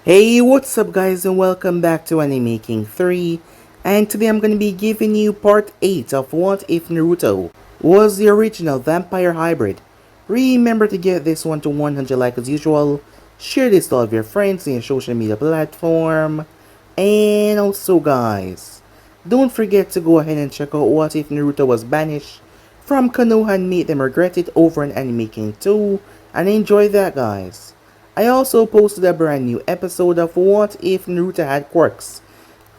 Hey, what's up guys and welcome back to Anime Making 3, and today I'm going to be giving you part 8 of What If Naruto was the original vampire hybrid. Remember to get this one to 100 likes as usual, share this to all of your friends in your social media platform, and also guys, don't forget to go ahead and check out What If Naruto was banished from Konoha and Made Them Regret It over on Anime Making 2, and enjoy that guys. I also posted a brand new episode of What If Naruto Had Quirks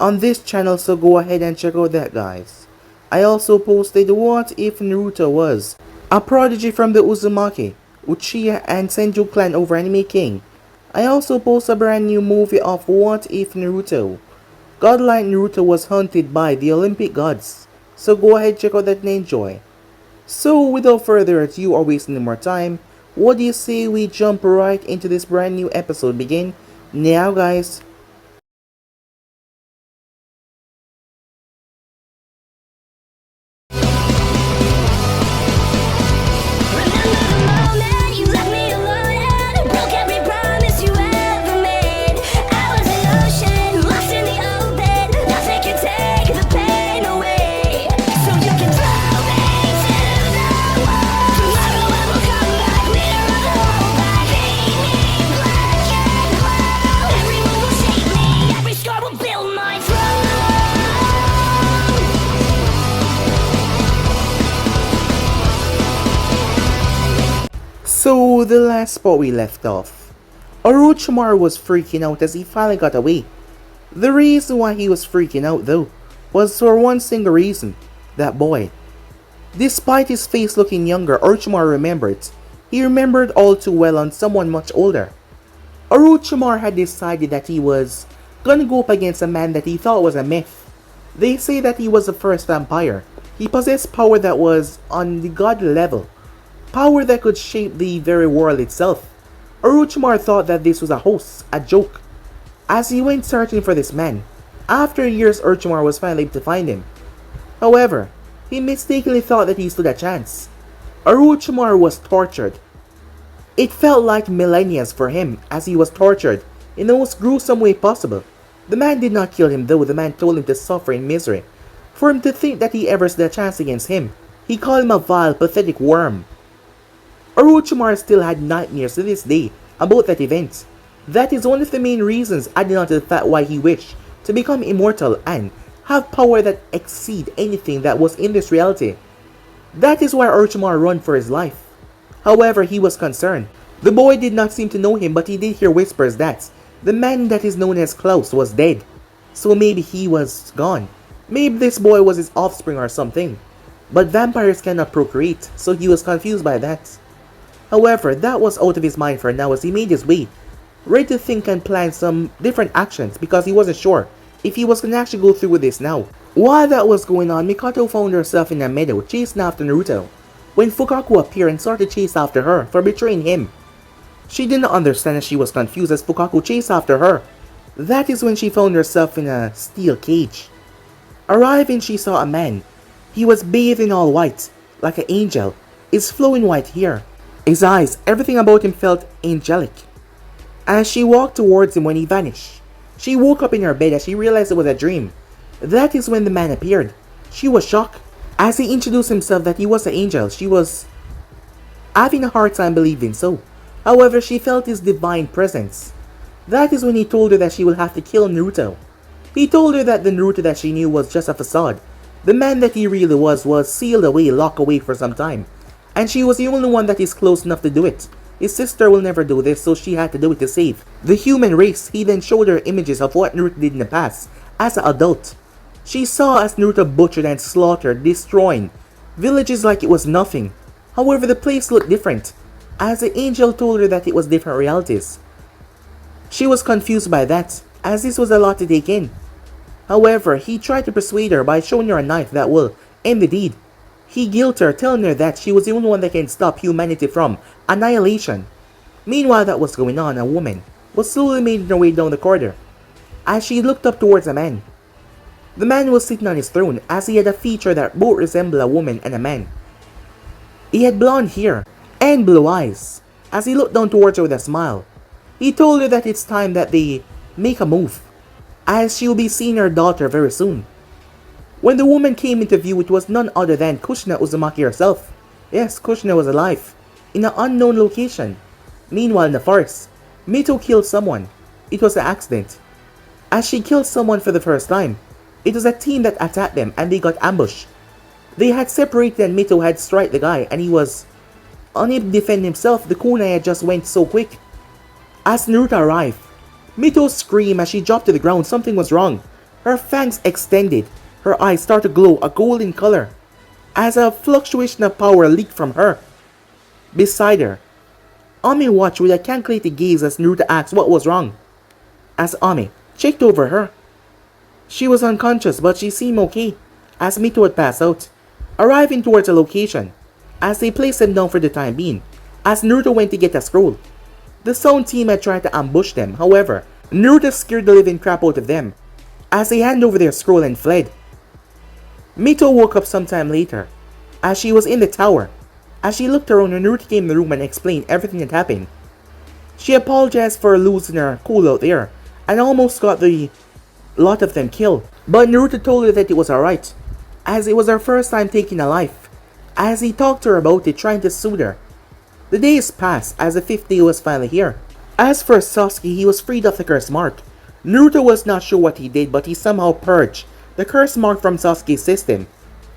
on this channel, so go ahead and check out that guys. I also posted What If Naruto was a prodigy from the Uzumaki, Uchiha and Senju clan over Anime King. I also posted a brand new movie of What If Naruto. Godlike Naruto was hunted by the Olympic gods, so go ahead check out that and enjoy. So without further ado or wasting any more time, what do you say we jump right into this brand new episode? Begin now guys. So the last spot we left off, Orochimaru was freaking out as he finally got away. The reason why he was freaking out though was for one single reason, that boy. Despite his face looking younger, Orochimaru remembered. He remembered all too well on someone much older. Orochimaru had decided that he was gonna go up against a man that he thought was a myth. They say that he was the first vampire. He possessed power that was on the god level. Power that could shape the very world itself. Orochimaru thought that this was a hoax, a joke. As he went searching for this man, after years Orochimaru was finally able to find him. However, he mistakenly thought that he stood a chance. Orochimaru was tortured. It felt like millennia for him as he was tortured in the most gruesome way possible. The man did not kill him though, the man told him to suffer in misery. For him to think that he ever stood a chance against him, he called him a vile, pathetic worm. Orochimaru still had nightmares to this day about that event. That is one of the main reasons adding on to the fact why he wished to become immortal and have power that exceed anything that was in this reality. That is why Orochimaru ran for his life. However, he was concerned. The boy did not seem to know him, but he did hear whispers that the man that is known as Klaus was dead. So maybe he was gone. Maybe this boy was his offspring or something. But vampires cannot procreate, so he was confused by that. However, that was out of his mind for now as he made his way, ready to think and plan some different actions because he wasn't sure if he was going to actually go through with this now. While that was going on, Mikoto found herself in a meadow chasing after Naruto, when Fukaku appeared and started to chase after her for betraying him. She did not understand as she was confused as Fukaku chased after her. That is when she found herself in a steel cage. Arriving, she saw a man. He was bathed in all white, like an angel, his flowing white hair. His eyes, everything about him felt angelic. As she walked towards him when he vanished, she woke up in her bed as she realized it was a dream. That is when the man appeared. She was shocked. As he introduced himself that he was an angel, she was having a hard time believing so. However, she felt his divine presence. That is when he told her that she will have to kill Naruto. He told her that the Naruto that she knew was just a facade. The man that he really was sealed away, locked away for some time. And she was the only one that is close enough to do it. His sister will never do this, so she had to do it to save the human race. He then showed her images of what Naruto did in the past as an adult. She saw as Naruto butchered and slaughtered, destroying villages like it was nothing. However, the place looked different, as the angel told her that it was different realities. She was confused by that, as this was a lot to take in. However, he tried to persuade her by showing her a knife that will end the deed. He guilted her, telling her that she was the only one that can stop humanity from annihilation. Meanwhile that was going on, a woman was slowly making her way down the corridor. As she looked up towards a man, the man was sitting on his throne as he had a feature that both resembled a woman and a man. He had blonde hair and blue eyes. As he looked down towards her with a smile, he told her that it's time that the make a move, as she will be seeing her daughter very soon. When the woman came into view, it was none other than Kushina Uzumaki herself. Yes, Kushina was alive, in an unknown location. Meanwhile, in the forest, Mito killed someone. It was an accident. As she killed someone for the first time, it was a team that attacked them and they got ambushed. They had separated and Mito had struck the guy and he was unable to defend himself. The kunai just went so quick. As Naruto arrived, Mito screamed as she dropped to the ground. Something was wrong. Her fangs extended. Her eyes started to glow a golden color as a fluctuation of power leaked from her. Beside her, Ami watched with a calculated gaze as Naruto asked what was wrong. As Ami checked over her, she was unconscious but she seemed okay as Mito had passed out. Arriving towards a location, as they placed him down for the time being, as Naruto went to get a scroll. The Sound team had tried to ambush them, however, Naruto scared the living crap out of them, as they handed over their scroll and fled. Mito woke up sometime later, as she was in the tower. As she looked around, Naruto came in the room and explained everything that happened. She apologized for losing her cool out there, and almost got the lot of them killed. But Naruto told her that it was alright, as it was her first time taking a life, as he talked to her about it, trying to soothe her. The days passed as the 5th day was finally here. As for Sasuke, he was freed of the curse mark. Naruto was not sure what he did, but he somehow purged the curse mark from Sasuke's system.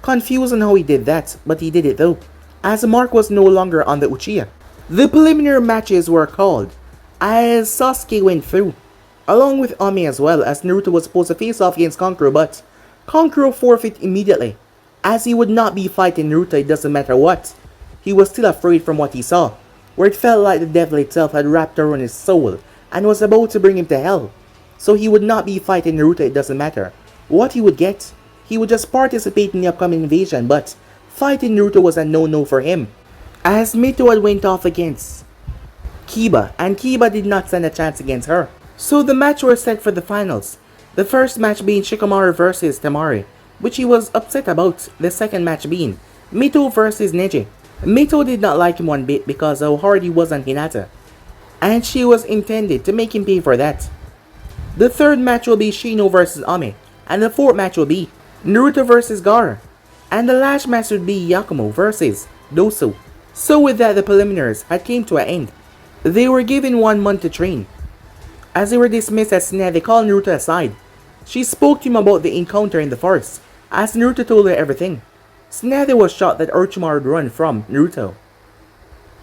Confused on how he did that, but he did it though, as the mark was no longer on the Uchiha. The preliminary matches were called, as Sasuke went through, along with Ami as well, as Naruto was supposed to face off against Kankuro, but Kankuro forfeit immediately, as he would not be fighting Naruto, it doesn't matter what. He was still afraid from what he saw, where it felt like the devil itself had wrapped around his soul and was about to bring him to hell. So he would not be fighting Naruto, it doesn't matter what he would get. He would just participate in the upcoming invasion, but fighting Naruto was a no-no for him, as Mito had went off against Kiba, and Kiba did not stand a chance against her. So the match was set for the finals. The first match being Shikamaru versus Temari, which he was upset about. The second match being Mito versus Neji. Mito did not like him one bit because how hard he was on Hinata, and she was intended to make him pay for that. The third match will be Shino versus Ami, and the fourth match will be Naruto versus Gaara, and the last match would be Yakumo versus Dosu. So with that, the preliminaries had came to an end. They were given 1 month to train. As they were dismissed as Tsunade, they called Naruto aside. She spoke to him about the encounter in the forest, as Naruto told her everything. Tsunade was shocked that Orochimaru would run from Naruto,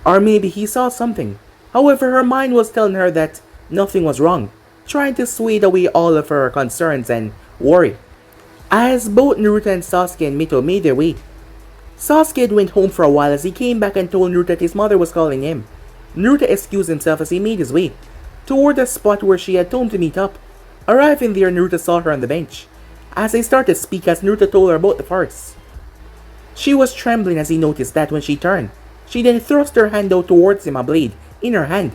or maybe he saw something. However, her mind was telling her that nothing was wrong, trying to sway away all of her concerns and worry. As both Naruto and Sasuke and Mito made their way, Sasuke went home for a while as he came back and told Naruto that his mother was calling him. Naruto excused himself as he made his way toward the spot where she had told him to meet up. Arriving there, Naruto saw her on the bench. As they started to speak, as Naruto told her about the forest, she was trembling as he noticed that when she turned. She then thrust her hand out towards him, a blade in her hand.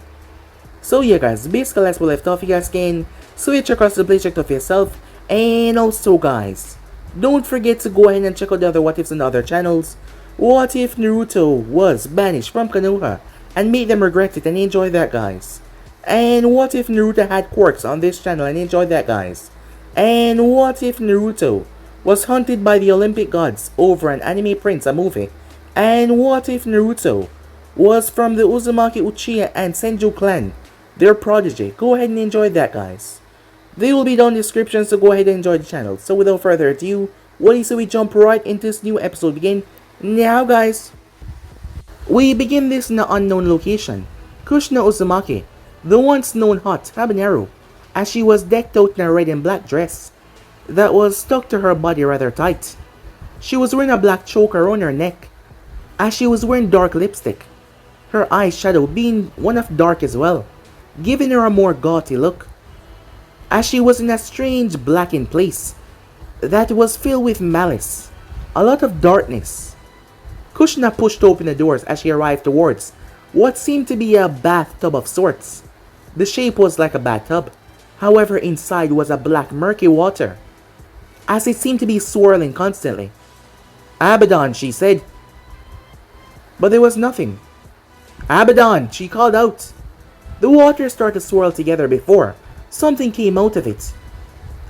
So yeah guys, basically as we left off, you guys can switch across the play, check it out for yourself. And also guys, don't forget to go ahead and check out the other what ifs on the other channels. What if Naruto was banished from Konoha and made them regret it, and enjoy that guys. And what if Naruto had quirks on this channel, and enjoy that guys. And what if Naruto was hunted by the Olympic gods over an anime prince, a movie. And what if Naruto was from the Uzumaki Uchiha and Senju clan, their prodigy. Go ahead and enjoy that guys. They will be down in the description, so go ahead and enjoy the channel. So without further ado, what do you say we jump right into this new episode begin now guys. We begin this in an unknown location. Kushina Uzumaki, the once known hot habanero, as she was decked out in a red and black dress that was stuck to her body rather tight. She was wearing a black choker around her neck, as she was wearing dark lipstick, her eyeshadow being one of dark as well, giving her a more gaudy look, as she was in a strange blackened place that was filled with malice, a lot of darkness. Kushina pushed open the doors as she arrived towards what seemed to be a bathtub of sorts. The shape was like a bathtub, however inside was a black murky water, as it seemed to be swirling constantly. "Abaddon," she said. But there was nothing. "Abaddon," she called out. The water started to swirl together before Something came out of it.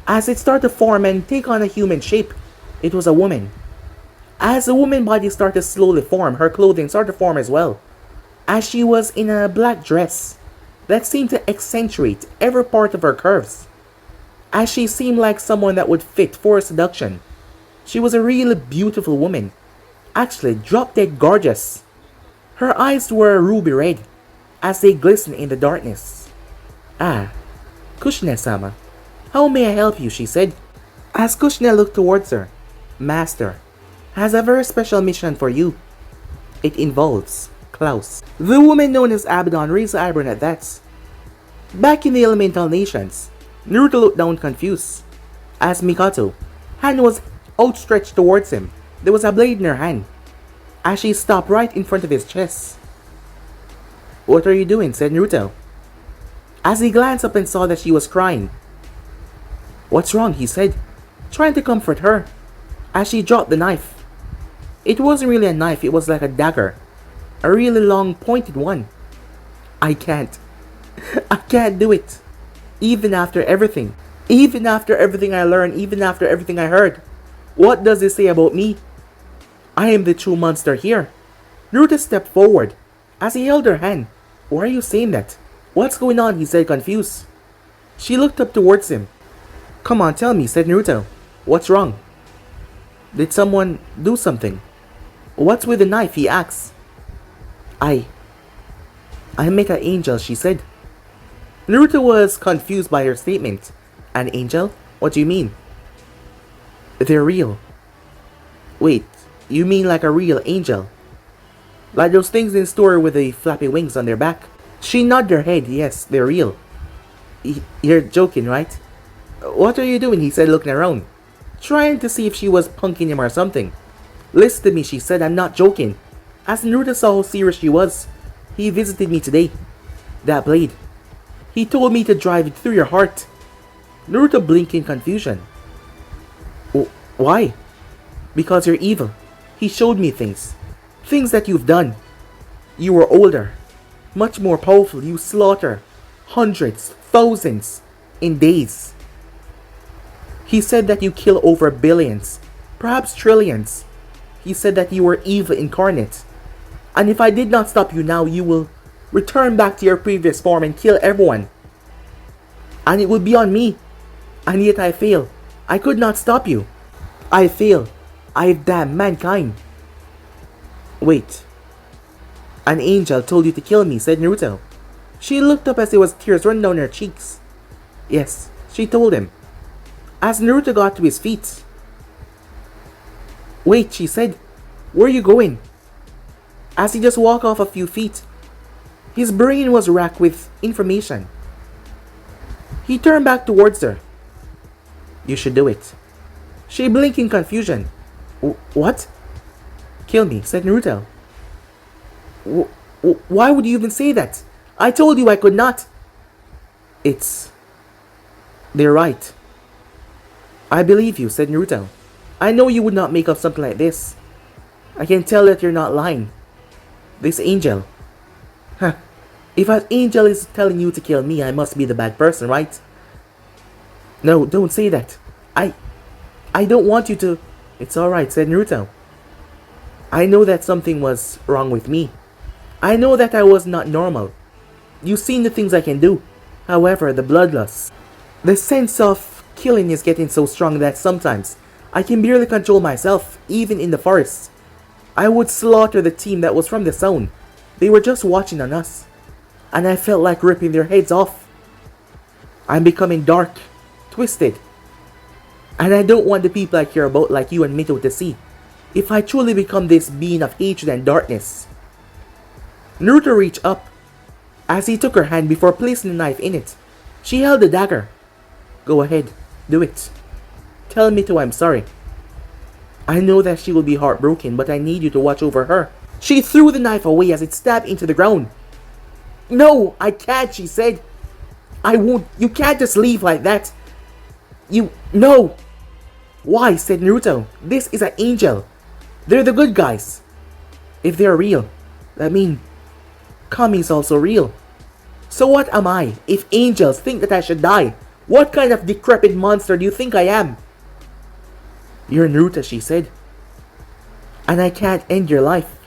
As it started to form and take on a human shape, it was a woman. As the woman's body started to slowly form, her clothing started to form as well. As she was in a black dress that seemed to accentuate every part of her curves. As she seemed like someone that would fit for seduction. She was a really beautiful woman. Actually, drop dead gorgeous. Her eyes were ruby red as they glistened in the darkness. "Ah, Kushina-sama, how may I help you?" she said. As Kushina looked towards her, "Master has a very special mission for you. It involves Klaus." The woman known as Abaddon raised her eyebrow at that. Back in the elemental nations, Naruto looked down confused. As Mikoto hand was outstretched towards him, there was a blade in her hand. As she stopped right in front of his chest. "What are you doing?" said Naruto. As he glanced up and saw that she was crying. "What's wrong?" he said, trying to comfort her. As she dropped the knife. It wasn't really a knife, it was like a dagger. A really long pointed one. I can't do it. Even after everything. Even after everything I learned, even after everything I heard. What does it say about me? I am the true monster here." Naruto stepped forward as he held her hand. "Why are you saying that? What's going on?" he said, confused. She looked up towards him. "Come on, tell me," said Naruto. "What's wrong? Did someone do something?" "What's with the knife?" he asked. I met an angel," she said. Naruto was confused by her statement. "An angel? What do you mean?" "They're real." "Wait, you mean like a real angel? Like those things in store with the flappy wings on their back?" She nodded her head. "Yes, they're real." You're joking, right?" "What are you doing?" he said, looking around, trying to see if she was punking him or something. "Listen to me," she said, "I'm not joking." As Naruto saw how serious she was, "He visited me today. That blade. He told me to drive it through your heart." Naruto blinked in confusion. "Why?" "Because you're evil. He showed me things. Things that you've done. You were older. Much more powerful. You slaughter hundreds, thousands, in days. He said that you kill over billions, perhaps trillions. He said that you were evil incarnate. And if I did not stop you now, you will return back to your previous form and kill everyone. And it would be on me. And yet I fail. I could not stop you. I fail. I've damned mankind." "Wait. An angel told you to kill me," said Naruto. She looked up as there was tears running down her cheeks. "Yes," she told him. As Naruto got to his feet. "Wait," she said. "Where are you going?" As he just walked off a few feet, his brain was racked with information. He turned back towards her. "You should do it." She blinked in confusion. "What?" "Kill me," said Naruto. Why would you even say that? I told you I could not." They're right. "I believe you," said Naruto. "I know you would not make up something like this. I can tell that you're not lying. This angel. Huh. If an angel is telling you to kill me, I must be the bad person, right?" "No, don't say that. I don't want you to." "It's alright," said Naruto. "I know that something was wrong with me. I know that I was not normal. You've seen the things I can do. However, the bloodlust. The sense of killing is getting so strong that sometimes I can barely control myself, even in the forest. I would slaughter the team that was from the zone. They were just watching on us. And I felt like ripping their heads off. I'm becoming dark, twisted. And I don't want the people I care about, like you and Mito, to see if I truly become this being of hatred and darkness." Naruto reached up as he took her hand before placing the knife in it. She held the dagger. "Go ahead, do it. Tell Mito I'm sorry. I know that she will be heartbroken, but I need you to watch over her." She threw the knife away as it stabbed into the ground. "No, I can't," she said. "I won't. You can't just leave like that. No." "Why?" said Naruto. "This is an angel. They're the good guys. If they're real, that means Kami is also real. So what am I if angels think that I should die? What kind of decrepit monster do you think I am? You're Naruto, she said. And I can't end your life.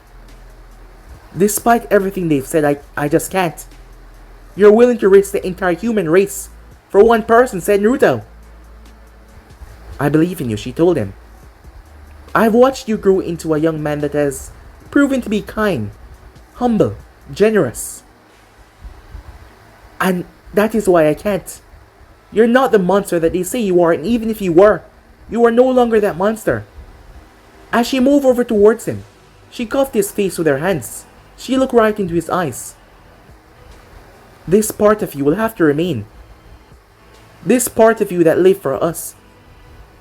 Despite everything they've said, I just can't. You're willing to risk the entire human race for one person, said Naruto. I believe in you, she told him. I've watched you grow into a young man that has proven to be kind, humble, generous. And that is why I can't. You're not the monster that they say you are, and even if you were, you are no longer that monster. As she moved over towards him, she cuffed his face with her hands. She looked right into his eyes. This part of you will have to remain. This part of you that lived for us.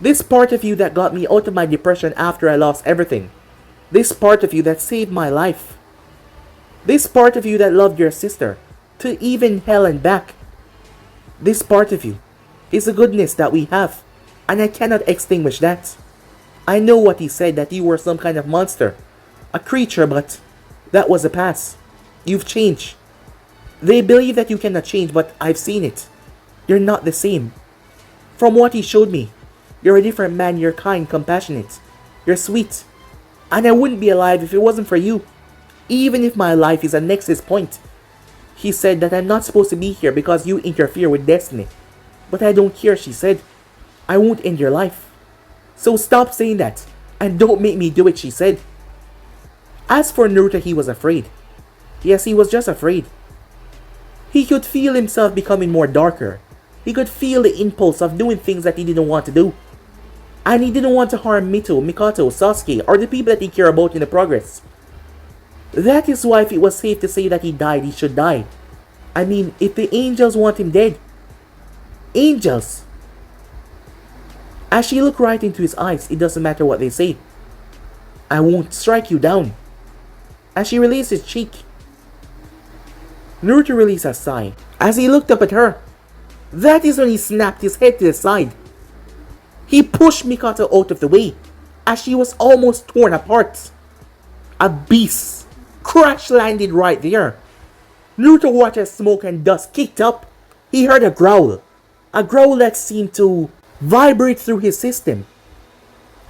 This part of you that got me out of my depression after I lost everything. This part of you that saved my life. This part of you that loved your sister, to even hell and back. This part of you is the goodness that we have, and I cannot extinguish that. I know what he said, that you were some kind of monster, a creature, but that was the past. You've changed. They believe that you cannot change, but I've seen it. You're not the same. From what he showed me, you're a different man. You're kind, compassionate. You're sweet. And I wouldn't be alive if it wasn't for you. Even if my life is a nexus point. He said that I'm not supposed to be here because you interfere with destiny. But I don't care, she said. I won't end your life. So stop saying that, and don't make me do it, she said. As for Naruto, he was afraid. Yes, he was just afraid. He could feel himself becoming more darker. He could feel the impulse of doing things that he didn't want to do. And he didn't want to harm Mito, Mikoto, Sasuke, or the people that he cared about in the progress. That is why if it was safe to say that he died, he should die. I mean, if the angels want him dead. Angels! As she looked right into his eyes, it doesn't matter what they say. I won't strike you down. As she released his cheek, Naruto released a sigh. As he looked up at her, that is when he snapped his head to the side. He pushed Mikoto out of the way, as she was almost torn apart. A beast crash landed right there. Naruto watched as smoke and dust kicked up. He heard a growl that seemed to vibrate through his system.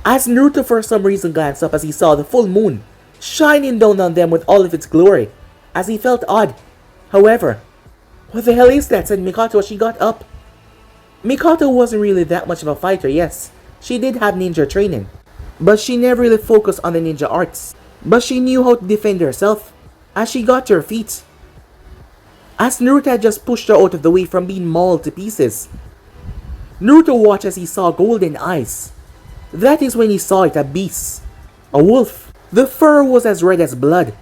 As Naruto for some reason glanced up as he saw the full moon shining down on them with all of its glory, as he felt odd. However, what the hell is that, said Mikoto as she got up. Mikoto wasn't really that much of a fighter, yes. She did have ninja training, but she never really focused on the ninja arts. But she knew how to defend herself as she got to her feet. As Naruto had just pushed her out of the way from being mauled to pieces, Naruto watched as he saw golden eyes. That is when he saw it, a beast. A wolf. The fur was as red as blood,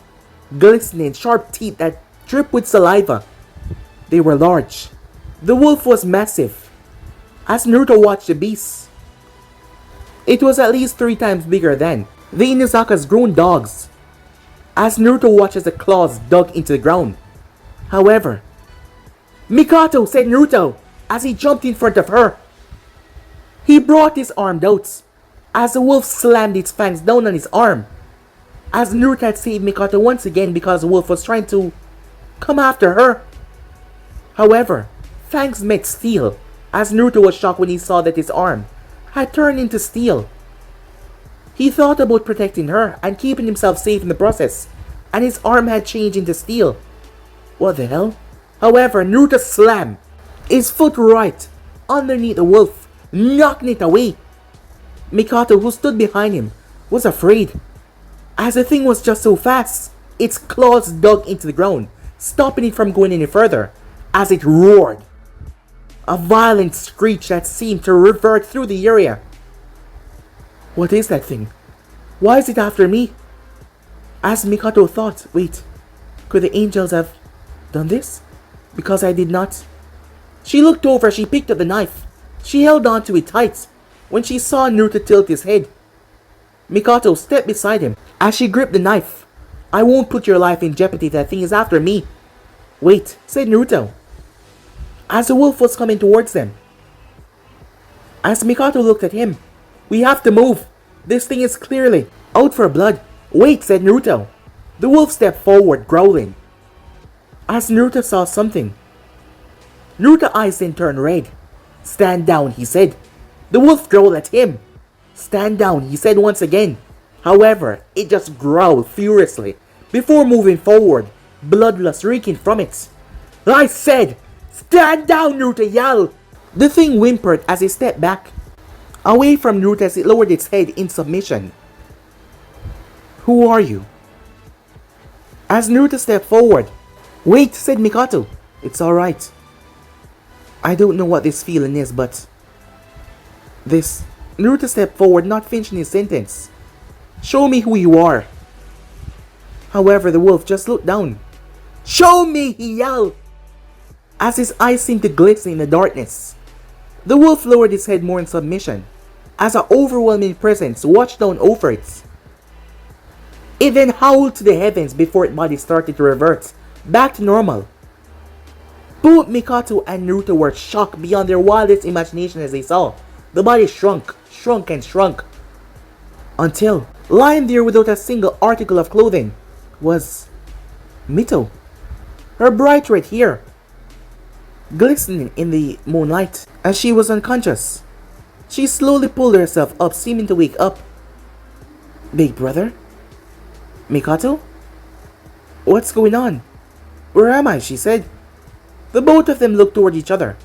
glistening, sharp teeth that dripped with saliva. They were large. The wolf was massive. As Naruto watched the beast, it was at least 3 times bigger than the Inuzaka's grown dogs. As Naruto watched as the claws dug into the ground. However, Mikoto, said Naruto as he jumped in front of her. He brought his arm out as the wolf slammed its fangs down on his arm. As Naruto had saved Mikoto once again because the wolf was trying to come after her. However, fangs met steel as Naruto was shocked when he saw that his arm had turned into steel. He thought about protecting her and keeping himself safe in the process, and his arm had changed into steel. What the hell? However, Naruto slammed his foot right underneath the wolf, knocking it away. Mikoto, who stood behind him, was afraid, as the thing was just so fast. Its claws dug into the ground, stopping it from going any further, as it roared. A violent screech that seemed to revert through the area. What is that thing? Why is it after me? As Mikoto thought, wait, could the angels have done this? Because I did not. She looked over, she picked up the knife. She held on to it tight when she saw Naruto tilt his head. Mikoto stepped beside him as she gripped the knife. I won't put your life in jeopardy, that thing is after me. Wait, said Naruto, as the wolf was coming towards them. As Mikoto looked at him, we have to move. This thing is clearly out for blood. Wait, said Naruto. The wolf stepped forward, growling. As Naruto saw something Naruto's eyes then turned red. Stand down, he said. The wolf growled at him. Stand down, he said once again. However, it just growled furiously before moving forward, bloodlust reeking from it. I said, stand down, Naruto yelled. The thing whimpered as it stepped back, away from Naruto as it lowered its head in submission. Who are you? As Naruto stepped forward. Wait, said Mikoto. It's alright. I don't know what this feeling is, but... This... Naruto stepped forward, not finishing his sentence. Show me who you are. However, the wolf just looked down. Show me, he yelled, as his eyes seemed to glisten in the darkness. The wolf lowered his head more in submission, as an overwhelming presence watched down over it. It then howled to the heavens before its body started to revert back to normal. Both Mikoto and Naruto were shocked beyond their wildest imagination as they saw the body shrunk and shrunk, until, lying there without a single article of clothing, was Mito. Her bright red hair glistening in the moonlight as she was unconscious. She slowly pulled herself up, seeming to wake up. Big brother? Mikoto? What's going on? Where am I? She said. The both of them looked toward each other.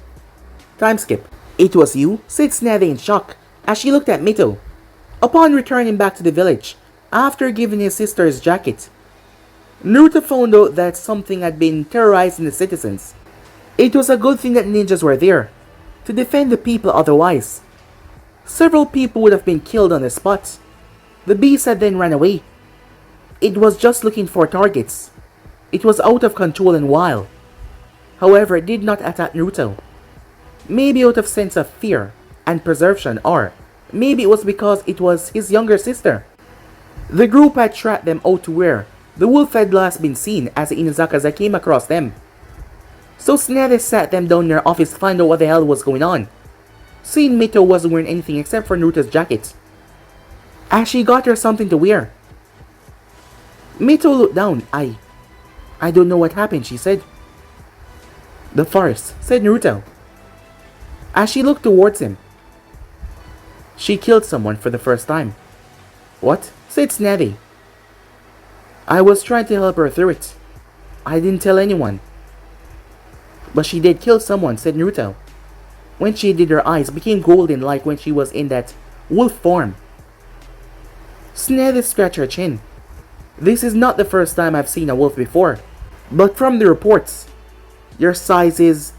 Time skip. It was you? Said Tsunade in shock as she looked at Mito. Upon returning back to the village, after giving his sister his jacket, Naruto found out that something had been terrorizing the citizens. It was a good thing that ninjas were there to defend the people, otherwise several people would have been killed on the spot. The beast had then ran away. It was just looking for targets. It was out of control and wild. However, it did not attack Naruto. Maybe out of sense of fear and preservation, or maybe it was because it was his younger sister. The group had tracked them out to where the wolf had last been seen as the Inuzaka's came across them. So Tsunade sat them down in their office to find out what the hell was going on. Seeing Mito wasn't wearing anything except for Naruto's jacket, as she got her something to wear. Mito looked down. I don't know what happened, she said. The forest, said Naruto, as she looked towards him. She killed someone for the first time. What? Said Tsunade. I was trying to help her through it. I didn't tell anyone. But she did kill someone, said Naruto. When she did, her eyes became golden like when she was in that wolf form. Tsunade scratched her chin. This is not the first time I've seen a wolf before, but from the reports, your size is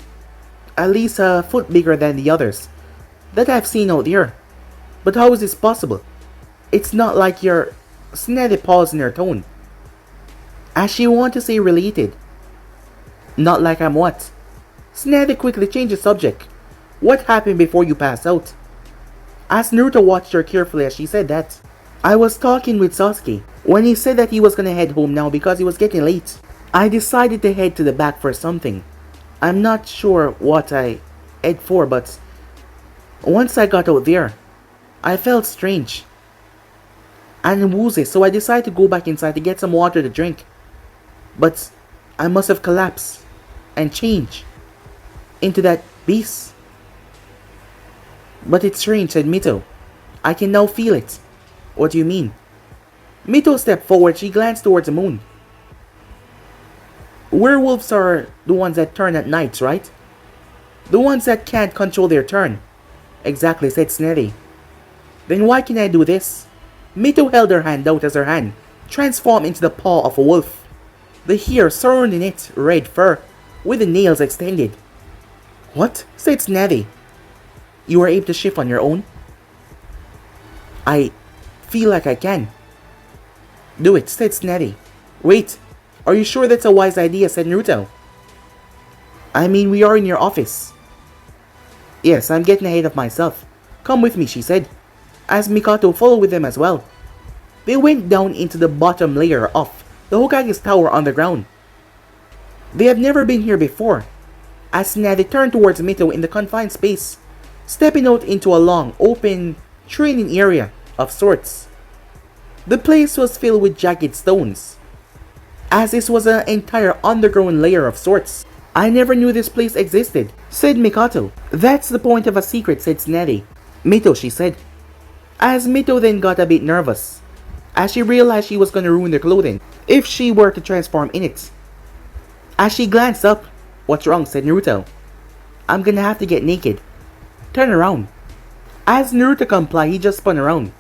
at least a foot bigger than the others that I've seen out there. But how is this possible? It's not like you're... Tsunade paused in her tone, as she wanted to say related. Not like I'm what? Tsunade quickly changed the subject. What happened before you passed out? As Naruto watched her carefully as she said that. I was talking with Sasuke when he said that he was gonna head home now because it was getting late. I decided to head to the back for something. I'm not sure what I head for, but once I got out there, I felt strange and woozy, so I decided to go back inside to get some water to drink. But I must have collapsed and changed into that beast. But it's strange, said Mito. I can now feel it. What do you mean? Mito stepped forward. She glanced towards the moon. Werewolves are the ones that turn at night, right? The ones that can't control their turn. Exactly, said Tsunade. Then why can I do this? Mito held her hand out as her hand transformed into the paw of a wolf. The hair surrounding it, red fur, with the nails extended. What? Said Tsunade. You are able to shift on your own? I feel like I can. Do it, said Tsunade. Wait, are you sure that's a wise idea, said Naruto. I mean, we are in your office. Yes, I'm getting ahead of myself. Come with me, she said, as Mikoto followed with them as well. They went down into the bottom layer of the Hokage's tower underground. They have never been here before, as Tsunade turned towards Mito in the confined space, stepping out into a long, open training area of sorts. The place was filled with jagged stones, as this was an entire underground layer of sorts. I never knew this place existed, said Mikoto. That's the point of a secret, said Tsunade. Mito, she said. As Mito then got a bit nervous, as she realized she was gonna ruin their clothing if she were to transform in it. As she glanced up, what's wrong, said Naruto. I'm gonna have to get naked. Turn around. As Naruto complied, he just spun around,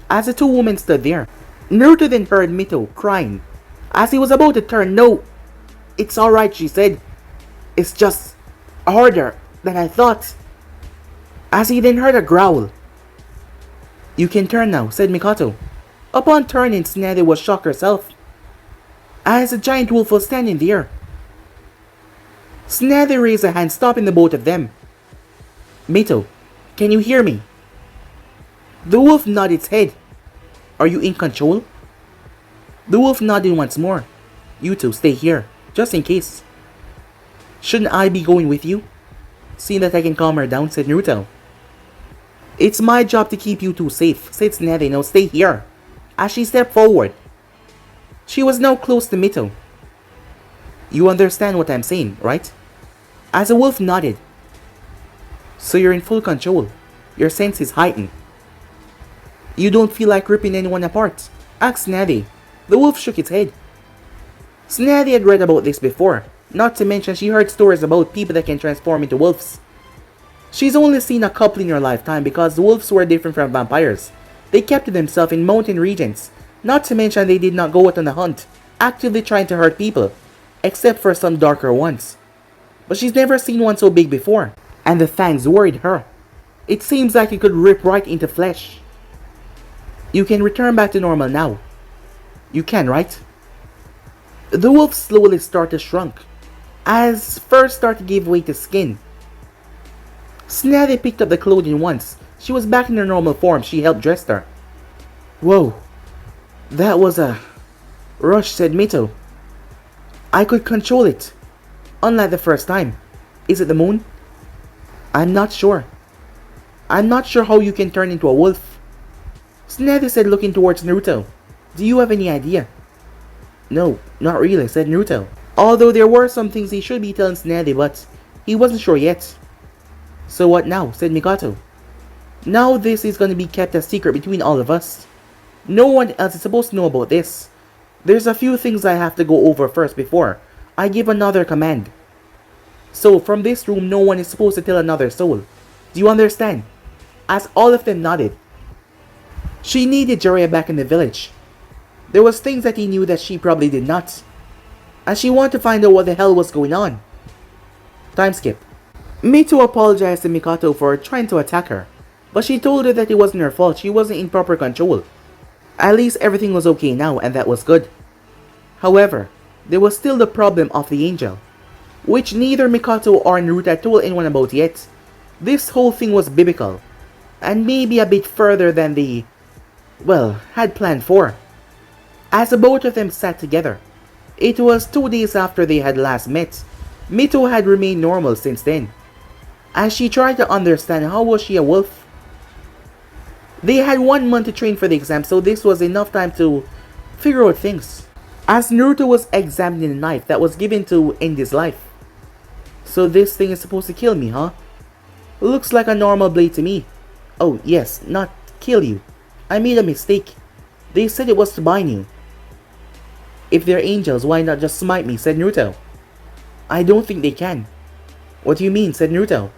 as the two women stood there. Naruto then heard Mito crying. As he was about to turn, no, it's alright, she said. It's just harder than I thought. As he then heard a growl. You can turn now, said Mikoto. Upon turning, Tsunade was shocked herself, as a giant wolf was standing there. Tsunade raised a hand, stopping the both of them. Mito, can you hear me? The wolf nodded its head. Are you in control? The wolf nodded once more. You two stay here, just in case. Shouldn't I be going with you? Seeing that I can calm her down, said Naruto. It's my job to keep you two safe, said Tsunade. Now stay here. As she stepped forward, she was now close to Mito. You understand what I'm saying, right? As the wolf nodded. So you're in full control. Your sense is heightened. You don't feel like ripping anyone apart? Asked Tsunade. The wolf shook its head. Tsunade had read about this before. Not to mention she heard stories about people that can transform into wolves. She's only seen a couple in her lifetime because the wolves were different from vampires. They kept to themselves in mountain regions. Not to mention they did not go out on a hunt, actively trying to hurt people, except for some darker ones. But she's never seen one so big before, and the fangs worried her. It seems like it could rip right into flesh. You can return back to normal now. You can, right? The wolf slowly started to shrink, as fur started to give way to skin. Tsunade picked up the clothing once. She was back in her normal form. She helped dress her. Whoa, that was a rush, said Mito. I could control it, unlike the first time. Is it the moon? I'm not sure. I'm not sure how you can turn into a wolf. Tsunade said, looking towards Naruto. Do you have any idea? No, not really, said Naruto. Although there were some things he should be telling Tsunade, but he wasn't sure yet. So what now, said Mikoto. Now this is going to be kept a secret between all of us. No one else is supposed to know about this. There's a few things I have to go over first before I give another command. So from this room, no one is supposed to tell another soul. Do you understand? As all of them nodded. She needed Jiraiya back in the village. There was things that he knew that she probably did not, and she wanted to find out what the hell was going on. Time skip. Mito apologized to Mikoto for trying to attack her, but she told her that it wasn't her fault. She wasn't in proper control. At least everything was okay now, and that was good. However, there was still the problem of the angel, which neither Mikoto or Naruto had told anyone about yet. This whole thing was biblical, and maybe a bit further than they, had planned for. As the both of them sat together, it was 2 days after they had last met. Mito had remained normal since then. As she tried to understand how was she a wolf. They had 1 month to train for the exam, so this was enough time to figure out things. As Naruto was examining the knife that was given to end his life. So this thing is supposed to kill me, huh? Looks like a normal blade to me. Oh yes, not kill you. I made a mistake. They said it was to bind you. If they're angels, why not just smite me, said Naruto. I don't think they can. What do you mean, said Naruto.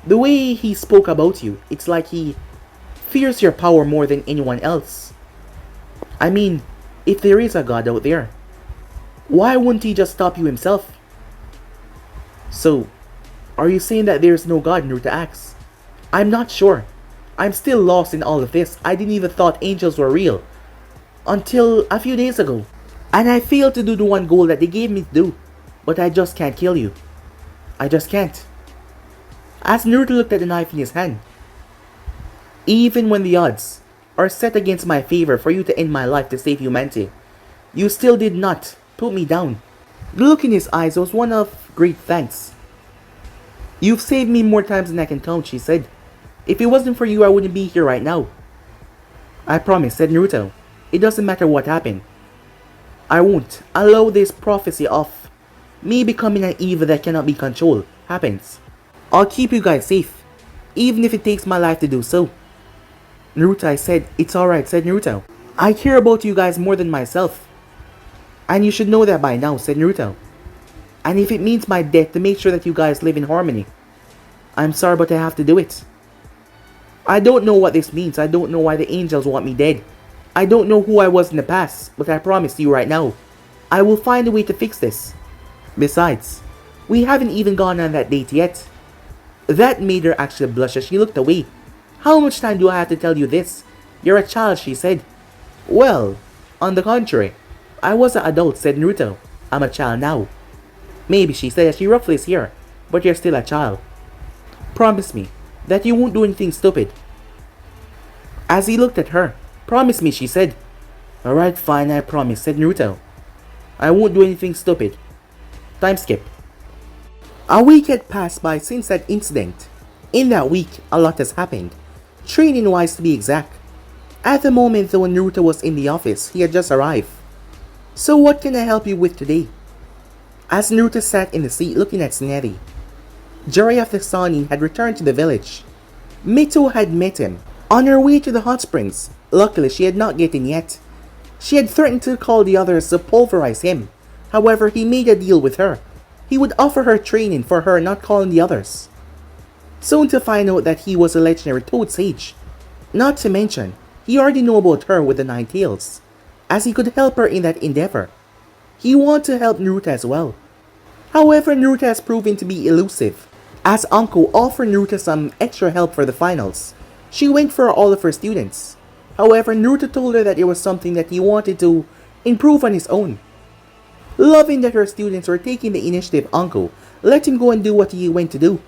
The way he spoke about you, it's like he fears your power more than anyone else. I mean, if there is a god out there, why wouldn't he just stop you himself? So, are you saying that there's no god, Naruto asks. I'm not sure. I'm still lost in all of this. I didn't even thought angels were real until a few days ago. And I failed to do the one goal that they gave me to do. But I just can't kill you. I just can't. As Naruto looked at the knife in his hand. Even when the odds are set against my favor for you to end my life to save humanity, you still did not put me down. The look in his eyes was one of great thanks. You've saved me more times than I can count, she said. If it wasn't for you, I wouldn't be here right now. I promise, said Naruto. It doesn't matter what happened. I won't allow this prophecy of me becoming an evil that cannot be controlled happens. I'll keep you guys safe, even if it takes my life to do so. Naruto, I said, it's alright, said Naruto. I care about you guys more than myself. And you should know that by now, said Naruto. And if it means my death to make sure that you guys live in harmony, I'm sorry but I have to do it. I don't know what this means. I don't know why the angels want me dead. I don't know who I was in the past, but I promise you right now, I will find a way to fix this. Besides, we haven't even gone on that date yet. That made her actually blush as she looked away. How much time do I have to tell you this? You're a child, she said. Well, on the contrary, I was an adult, said Naruto. I'm a child now. Maybe, she said as she ruffled his hair, but you're still a child. Promise me that you won't do anything stupid. As he looked at her, promise me, she said. Alright, fine, I promise, said Naruto. I won't do anything stupid. Time skip. A week had passed by since that incident. In that week, a lot has happened. Training-wise to be exact. At the moment though Naruto was in the office, he had just arrived. So what can I help you with today? As Naruto sat in the seat looking at Tsunade, Jiraiya of the Sannin had returned to the village. Mito had met him on her way to the hot springs. Luckily, she had not gotten yet. She had threatened to call the others to pulverize him. However, he made a deal with her. He would offer her training for her not calling the others. Soon to find out that he was a legendary Toad Sage. Not to mention, he already knew about her with the 9 tails, as he could help her in that endeavor. He wanted to help Naruto as well. However, Naruto has proven to be elusive. As Anko offered Naruto some extra help for the finals, she went for all of her students. However, Naruto told her that it was something that he wanted to improve on his own. Loving that her students were taking the initiative, Anko let him go and do what he went to do.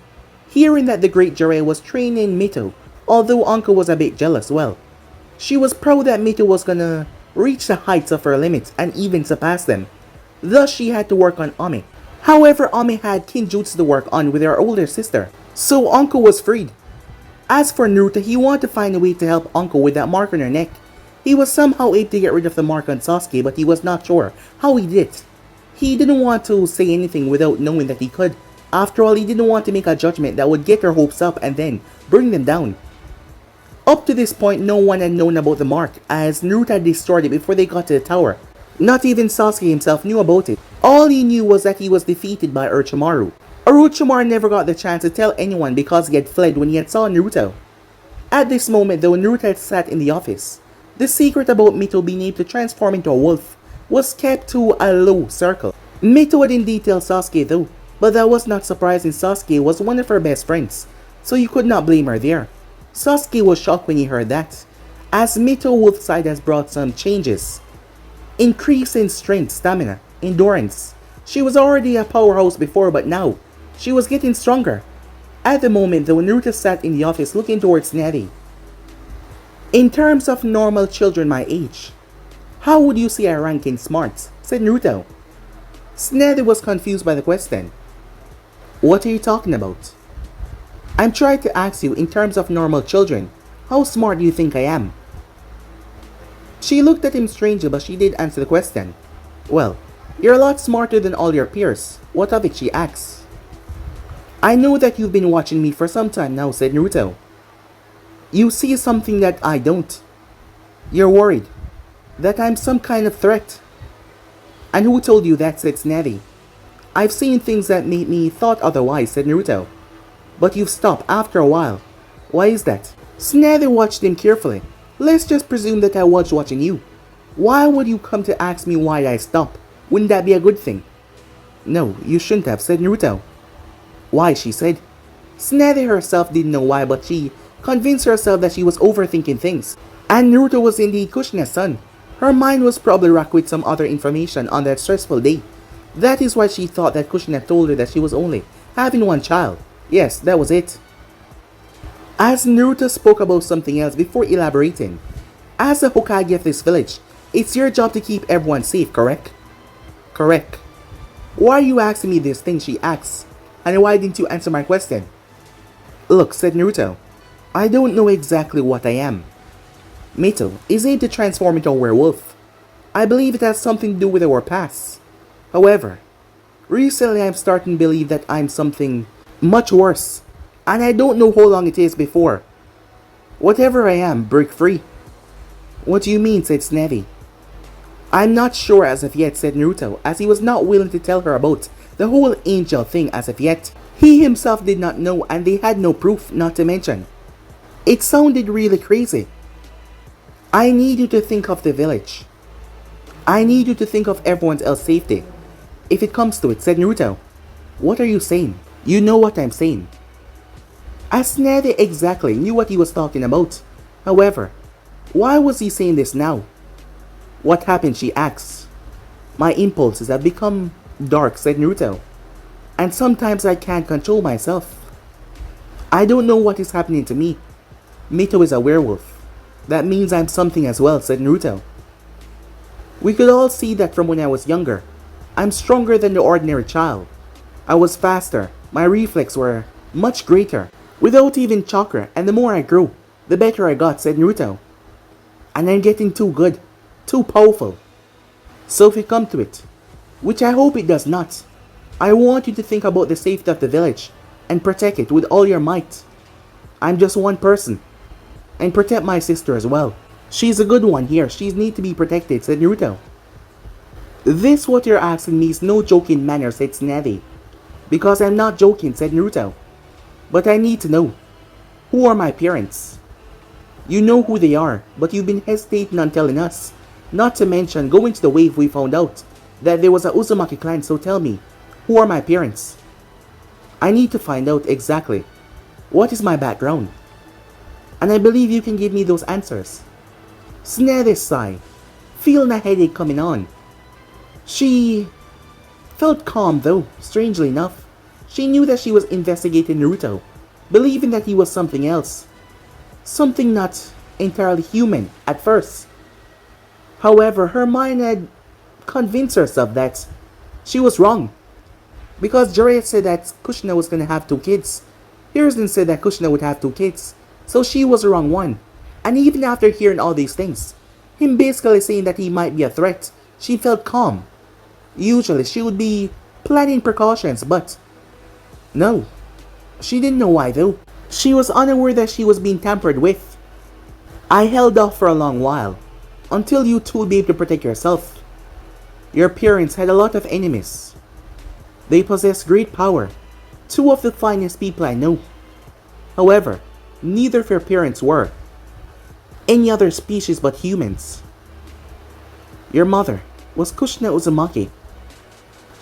Hearing that the great Jiraiya was training Mito, although Anko was a bit jealous, well, she was proud that Mito was gonna reach the heights of her limits and even surpass them. Thus, she had to work on Ame. However, Ame had Kinjutsu to work on with her older sister, so Anko was freed. As for Naruto, he wanted to find a way to help Anko with that mark on her neck. He was somehow able to get rid of the mark on Sasuke, but he was not sure how he did it. He didn't want to say anything without knowing that he could. After all, he didn't want to make a judgment that would get her hopes up and then bring them down. Up to this point, no one had known about the mark, as Naruto had destroyed it before they got to the tower. Not even Sasuke himself knew about it. All he knew was that he was defeated by Orochimaru. Orochimaru never got the chance to tell anyone because he had fled when he had saw Naruto. At this moment though, Naruto had sat in the office. The secret about Mito being able to transform into a wolf was kept to a low circle. Mito had indeed tell Sasuke though, but that was not surprising. Sasuke was one of her best friends, so you could not blame her there. Sasuke was shocked when he heard that, as Mito Wolf side has brought some changes. Increase in strength, stamina, endurance. She was already a powerhouse before, but now, she was getting stronger. At the moment though, Naruto sat in the office looking towards Tsunade. In terms of normal children my age, how would you say I rank in smarts? Said Naruto. Tsunade was confused by the question. What are you talking about? I'm trying to ask you in terms of normal children, how smart do you think I am? She looked at him strangely, but she did answer the question. Well, you're a lot smarter than all your peers. What of it? She asked. I know that you've been watching me for some time now, said Naruto. You see something that I don't. You're worried that I'm some kind of threat. And who told you that? Said Tsunade. I've seen things that made me thought otherwise, said Naruto. But you've stopped after a while. Why is that? Tsunade watched him carefully. Let's just presume that I was watching you. Why would you come to ask me why I stopped? Wouldn't that be a good thing? No, you shouldn't have, said Naruto. Why? She said. Tsunade herself didn't know why, but she convinced herself that she was overthinking things. And Naruto was indeed Kushina's son. Her mind was probably racked with some other information on that stressful day. That is why she thought that Kushina told her that she was only having one child. Yes, that was it. As Naruto spoke about something else before elaborating. As the Hokage of this village, it's your job to keep everyone safe, correct? Correct. Why are you asking me this thing? She asks. And why didn't you answer my question? Look, said Naruto. I don't know exactly what I am. Mito is able to transform into a werewolf. I believe it has something to do with our past. However, Recently, I'm starting to believe that I'm something much worse, and I don't know how long it is before. Whatever I am, break free. What do you mean, said Snappy. I'm not sure as of yet, said Naruto, as he was not willing to tell her about the whole angel thing as of yet. He himself did not know, and they had no proof, not to mention. It sounded really crazy. I need you to think of the village. I need you to think of everyone else's safety. If it comes to it, said Naruto. What are you saying? You know what I'm saying. As Snappy exactly knew what he was talking about. However, why was he saying this now? What happened, she asks. My impulses have become dark, said Naruto. And sometimes I can't control myself. I don't know what is happening to me. Mito is a werewolf. That means I'm something as well, said Naruto. We could all see that from when I was younger. I'm stronger than the ordinary child. I was faster. My reflexes were much greater. Without even chakra, and the more I grew, the better I got, said Naruto. And I'm getting too good. Too powerful. So if it comes to it, which I hope it does not, I want you to think about the safety of the village and protect it with all your might. I'm just one person. And protect my sister as well. She's a good one here. She needs to be protected, said Naruto. This what you're asking me is no joking manner, said Snappy. Because I'm not joking, said Naruto. But I need to know. Who are my parents? You know who they are, but you've been hesitating on telling us. Not to mention, going to the wave we found out that there was a Uzumaki clan, so tell me, who are my parents? I need to find out exactly what is my background. And I believe you can give me those answers. Snappy sighed, feeling a headache coming on. She felt calm though, strangely enough. She knew that she was investigating Naruto, believing that he was something else. Something not entirely human at first. However, her mind had convinced herself that she was wrong. Because Jiraiya said that Kushina was going to have 2 kids. Hiruzen said that Kushina would have 2 kids. So she was the wrong one. And even after hearing all these things, him basically saying that he might be a threat, she felt calm. Usually she would be planning precautions, but no. She didn't know why though. She was unaware that she was being tampered with. I held off for a long while, until you two would be able to protect yourself. Your parents had a lot of enemies. They possessed great power, 2 of the finest people I know. However, neither of your parents were any other species but humans. Your mother was Kushina Uzumaki,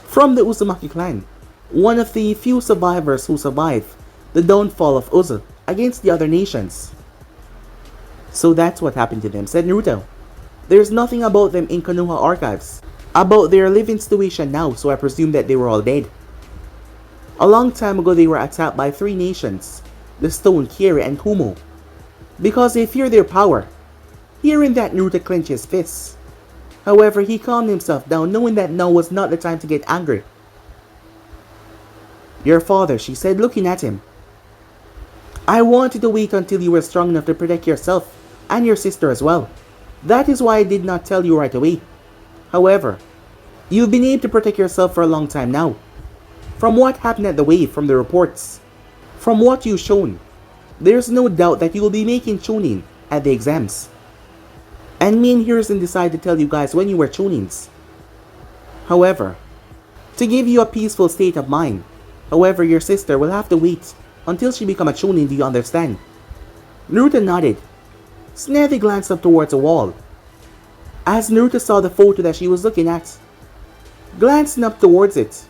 from the Uzumaki clan, one of the few survivors who survived the downfall of Uzu against the other nations. So that's what happened to them, said Naruto. There's nothing about them in Konoha archives about their living situation now, so I presume that they were all dead. A long time ago they were attacked by 3 nations, the Stone, Kiri, and Kumo, because they fear their power. Hearing that, Naruto clenched his fists. However, he calmed himself down, knowing that now was not the time to get angry. Your father, she said, looking at him. I wanted to wait until you were strong enough to protect yourself and your sister as well. That is why I did not tell you right away. However, you've been able to protect yourself for a long time now. From what happened at the wave, from the reports, from what you've shown, there's no doubt that you will be making chunin at the exams. And me and Hiruzen decided to tell you guys when you were chunins. However, to give you a peaceful state of mind. However, your sister will have to wait until she becomes a chunin, do you understand? Naruto nodded. Snappy glanced up towards the wall. As Naruto saw the photo that she was looking at, glancing up towards it.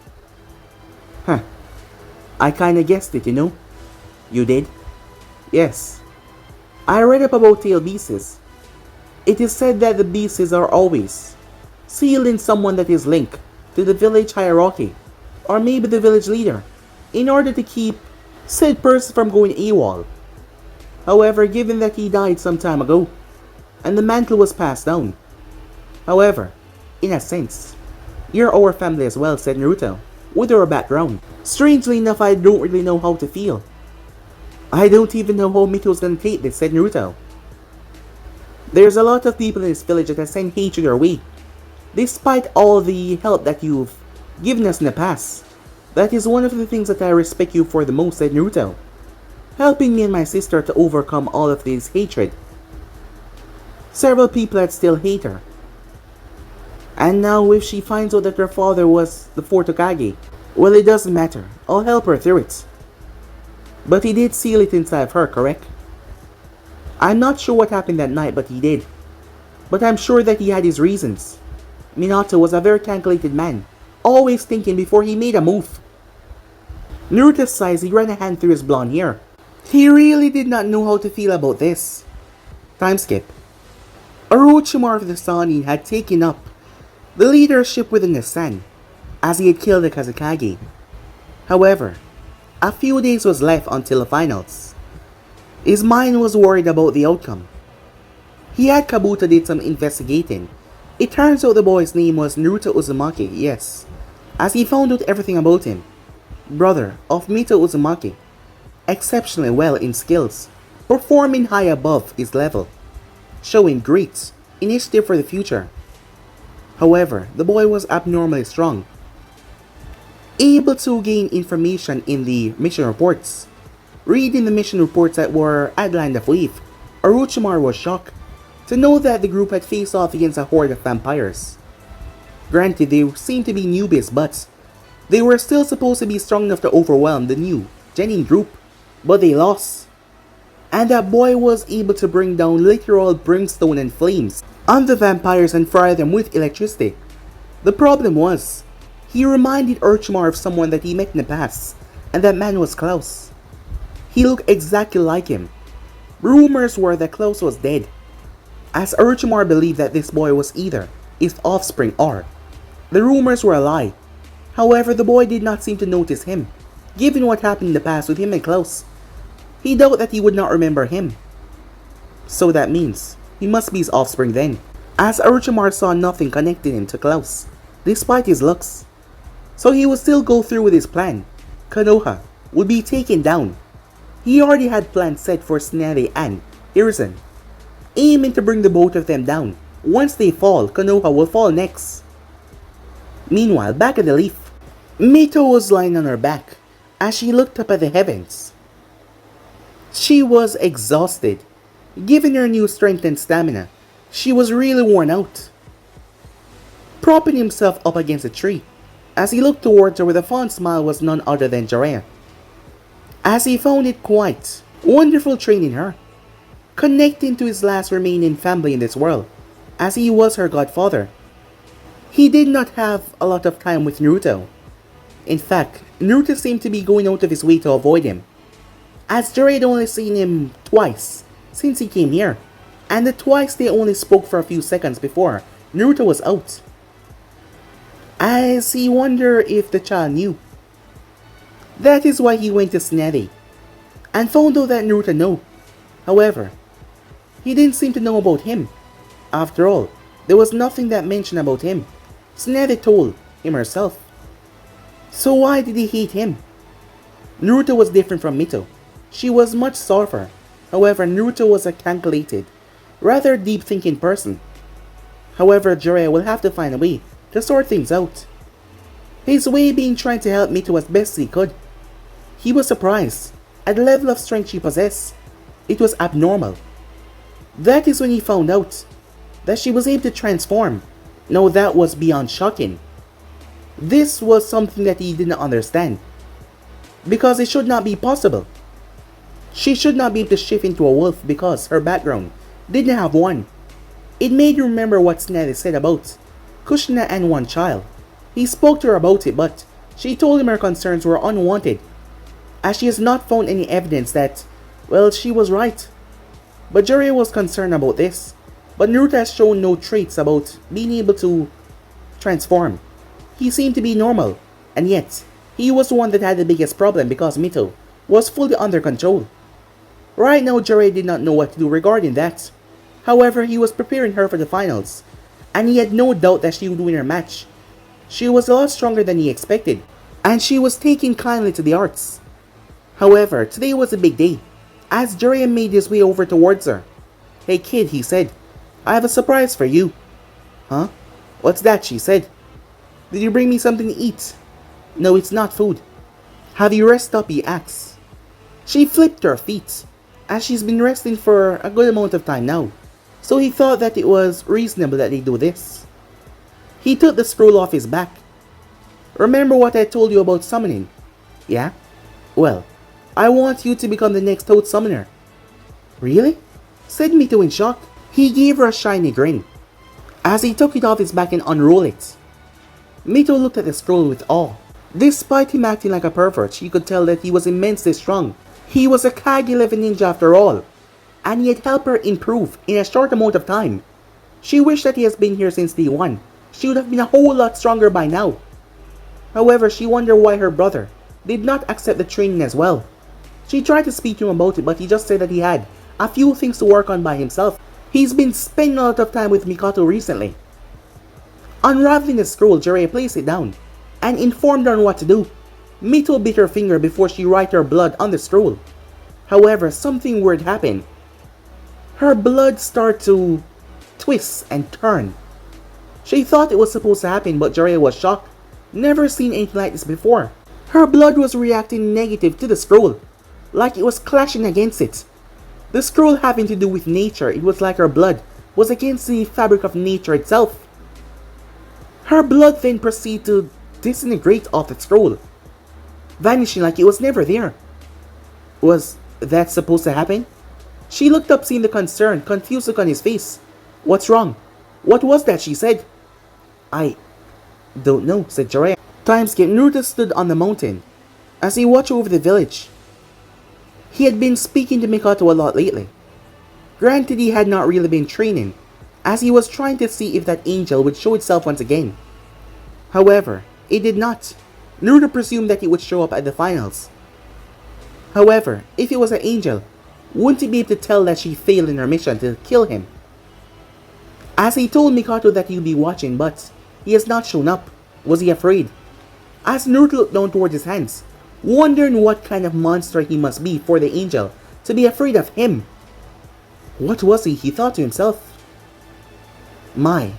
Huh. I kinda guessed it, you know? You did? Yes. I read up about tail beasts. It is said that the beasts are always sealed in someone that is linked to the village hierarchy, or maybe the village leader, in order to keep said person from going AWOL. However, given that he died some time ago, and the mantle was passed down. However, in a sense, you're our family as well, said Naruto, with our background. Strangely enough, I don't really know how to feel. I don't even know how Mito's gonna take this, said Naruto. There's a lot of people in this village that have sent hatred your way, despite all the help that you've giving us in the past. That is one of the things that I respect you for the most, said Naruto. Helping me and my sister to overcome all of this hatred. Several people that still hate her. And now if she finds out that her father was the fourth Hokage, well, it doesn't matter. I'll help her through it. But he did seal it inside of her, correct? I'm not sure what happened that night, but he did. But I'm sure that he had his reasons. Minato was a very calculated man, always thinking before he made a move. Naruto sighs. He ran a hand through his blonde hair. He really did not know how to feel about this. Time skip. Orochimaru of the Sannin had taken up the leadership within the San, as he had killed the Kazekage. However, a few days was left until the finals. His mind was worried about the outcome. He had Kabuto did some investigating. It turns out the boy's name was Naruto Uzumaki, yes, as he found out everything about him. Brother of Mito Uzumaki, exceptionally well in skills, performing high above his level, showing great initiative for the future. However, the boy was abnormally strong, able to gain information in the mission reports. Reading the mission reports that were outlined of Wave, Orochimaru was shocked to know that the group had faced off against a horde of vampires. Granted, they seemed to be newbies, but they were still supposed to be strong enough to overwhelm the new Genin group, but they lost. And that boy was able to bring down literal brimstone and flames on the vampires and fry them with electricity. The problem was, he reminded Orochimaru of someone that he met in the past, and that man was Klaus. He looked exactly like him. Rumors were that Klaus was dead, as Orochimaru believed that this boy was either his offspring or the rumors were a lie. However, the boy did not seem to notice him, given what happened in the past with him and Klaus. He doubted that he would not remember him. So that means he must be his offspring then, as Orochimaru saw nothing connecting him to Klaus, despite his looks. So he would still go through with his plan. Konoha would be taken down. He already had plans set for Tsunade and Hiruzen, aiming to bring the both of them down. Once they fall, Konoha will fall next. Meanwhile, back at the leaf, Mito was lying on her back as she looked up at the heavens. She was exhausted. Given her new strength and stamina, she was really worn out. Propping himself up against a tree, as he looked towards her with a fond smile was none other than Jiraiya, as he found it quite wonderful training her, connecting to his last remaining family in this world, as he was her godfather. He did not have a lot of time with Naruto. In fact, Naruto seemed to be going out of his way to avoid him, as Jiraiya had only seen him twice since he came here, and the twice they only spoke for a few seconds before Naruto was out. As he wondered if the child knew. That is why he went to Tsunade, and found out that Naruto knew. However, he didn't seem to know about him. After all, there was nothing that mentioned about him. Tsunade told him herself. So why did he hate him? Naruto was different from Mito. She was much softer. However, Naruto was a calculated, rather deep-thinking person. However, Jiraiya will have to find a way to sort things out. His way being trying to help Mito as best he could. He was surprised at the level of strength she possessed. It was abnormal. That is when he found out that she was able to transform. Now that was beyond shocking. This was something that he did not understand, because it should not be possible. She should not be able to shift into a wolf because her background didn't have one. It made you remember what Tsunade said about Kushina and one child. He spoke to her about it, but she told him her concerns were unwanted, as she has not found any evidence that, well, she was right. But Jiraiya was concerned about this, but Naruto has shown no traits about being able to transform. He seemed to be normal, and yet, he was the one that had the biggest problem because Mito was fully under control. Right now, Jiraiya did not know what to do regarding that. However, he was preparing her for the finals, and he had no doubt that she would win her match. She was a lot stronger than he expected, and she was taking kindly to the arts. However, today was a big day, as Jiraiya made his way over towards her. "Hey kid," he said, "I have a surprise for you." "Huh? What's that?" she said. Did you bring me something to eat? No, it's not food. Have you rested up, he asks. She flipped her feet, as she's been resting for a good amount of time now, so he thought that it was reasonable that they do this. He took the scroll off his back. Remember what I told you about summoning? Yeah? Well, I want you to become the next Toad Summoner. Really? Said Mito in shock. He gave her a shiny grin, as he took it off his back and unrolled it. Mito looked at the scroll with awe. Despite him acting like a pervert, she could tell that he was immensely strong. He was a Kage level ninja after all, and he had helped her improve in a short amount of time. She wished that he has been here since day one. She would have been a whole lot stronger by now. However, she wondered why her brother did not accept the training as well. She tried to speak to him about it, but he just said that he had a few things to work on by himself. He's been spending a lot of time with Mikoto recently. Unraveling the scroll, Jiraiya placed it down and informed her on what to do. Mito bit her finger before she wrote her blood on the scroll. However, something weird happened. Her blood started to twist and turn. She thought it was supposed to happen, but Jiraiya was shocked. Never seen anything like this before. Her blood was reacting negative to the scroll, like it was clashing against it. The scroll having to do with nature, it was like her blood was against the fabric of nature itself. Her blood then proceeded to disintegrate off the scroll, vanishing like it was never there. Was that supposed to happen? She looked up, seeing the concern, confused look on his face. What's wrong? What was that? She said. I don't know, said Jiraiya. Time skip. Naruto stood on the mountain as he watched over the village. He had been speaking to Mikoto a lot lately. Granted, he had not really been training, as he was trying to see if that angel would show itself once again. However, it did not. Naruto presumed that it would show up at the finals. However, if it was an angel, wouldn't he be able to tell that she failed in her mission to kill him? As he told Mikoto that he would be watching, but he has not shown up. Was he afraid? As Naruto looked down towards his hands, wondering what kind of monster he must be for the angel to be afraid of him. What was he? He thought to himself. My,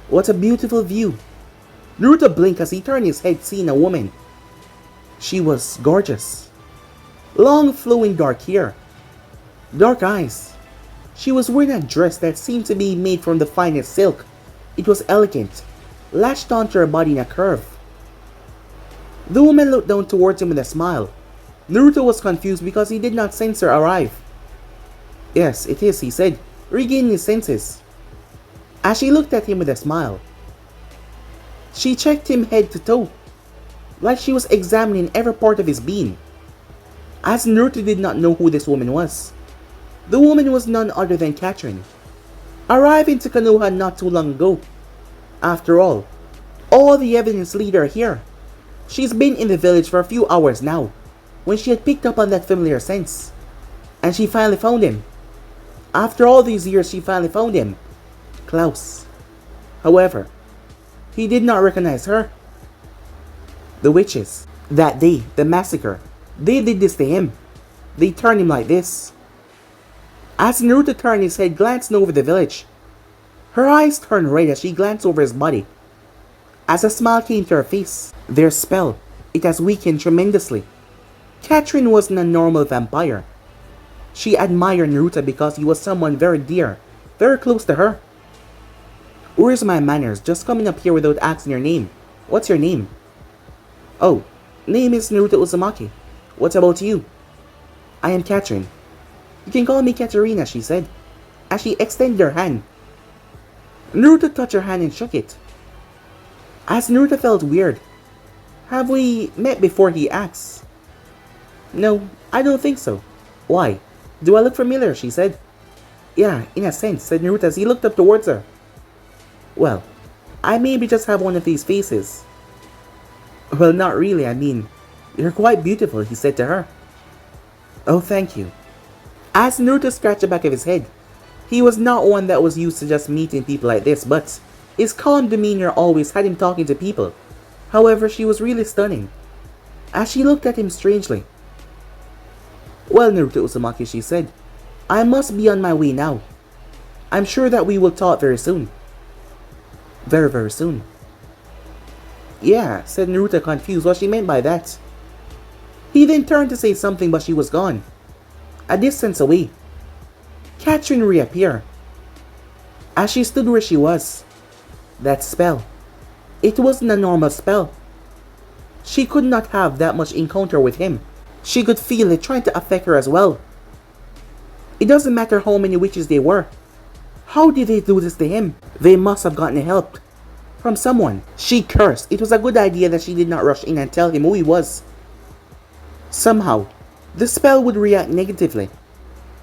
what a beautiful view. Naruto blinked as he turned his head, seeing a woman. She was gorgeous. Long flowing dark hair, dark eyes. She was wearing a dress that seemed to be made from the finest silk. It was elegant, lashed onto her body in a curve. The woman looked down towards him with a smile. Naruto was confused because he did not sense her arrive. Yes, it is, he said, regaining his senses. As she looked at him with a smile, she checked him head to toe, like she was examining every part of his being. As Naruto did not know who this woman was. The woman was none other than Catherine, arriving to Konoha not too long ago. After all the evidence lead her here. She's been in the village for a few hours now, when she had picked up on that familiar sense. And she finally found him. After all these years, she finally found him. Klaus. However, he did not recognize her. The witches. That day, the massacre. They did this to him. They turned him like this. As Naruto turned his head, glancing over the village, her eyes turned red as she glanced over his body. As a smile came to her face, their spell, it has weakened tremendously. Catherine wasn't a normal vampire. She admired Naruto because he was someone very dear, very close to her. Where's my manners, just coming up here without asking your name? What's your name? Oh, name is Naruto Uzumaki. What about you? I am Catherine. You can call me Katerina, she said, as she extended her hand. Naruto touched her hand and shook it. As Naruto felt weird. Have we met before, he asked. No, I don't think so. Why? Do I look familiar, she said. Yeah, in a sense, said Naruto as he looked up towards her. Well, I maybe just have one of these faces. Well, not really, I mean, you're quite beautiful, he said to her. Oh, thank you. As Naruto scratched the back of his head, he was not one that was used to just meeting people like this, but his calm demeanor always had him talking to people. However, she was really stunning, as she looked at him strangely. Well, Naruto Uzumaki, she said, I must be on my way now. I'm sure that we will talk very soon. Very, very soon. Yeah, said Naruto, confused what she meant by that. He then turned to say something, but she was gone. A distance away, Catherine reappeared. As she stood where she was, that spell, it wasn't a normal spell. She could not have that much encounter with him. She could feel it trying to affect her as well. It doesn't matter how many witches they were. How did they do this to him? They must have gotten help from someone. She cursed. It was a good idea that she did not rush in and tell him who he was. Somehow, the spell would react negatively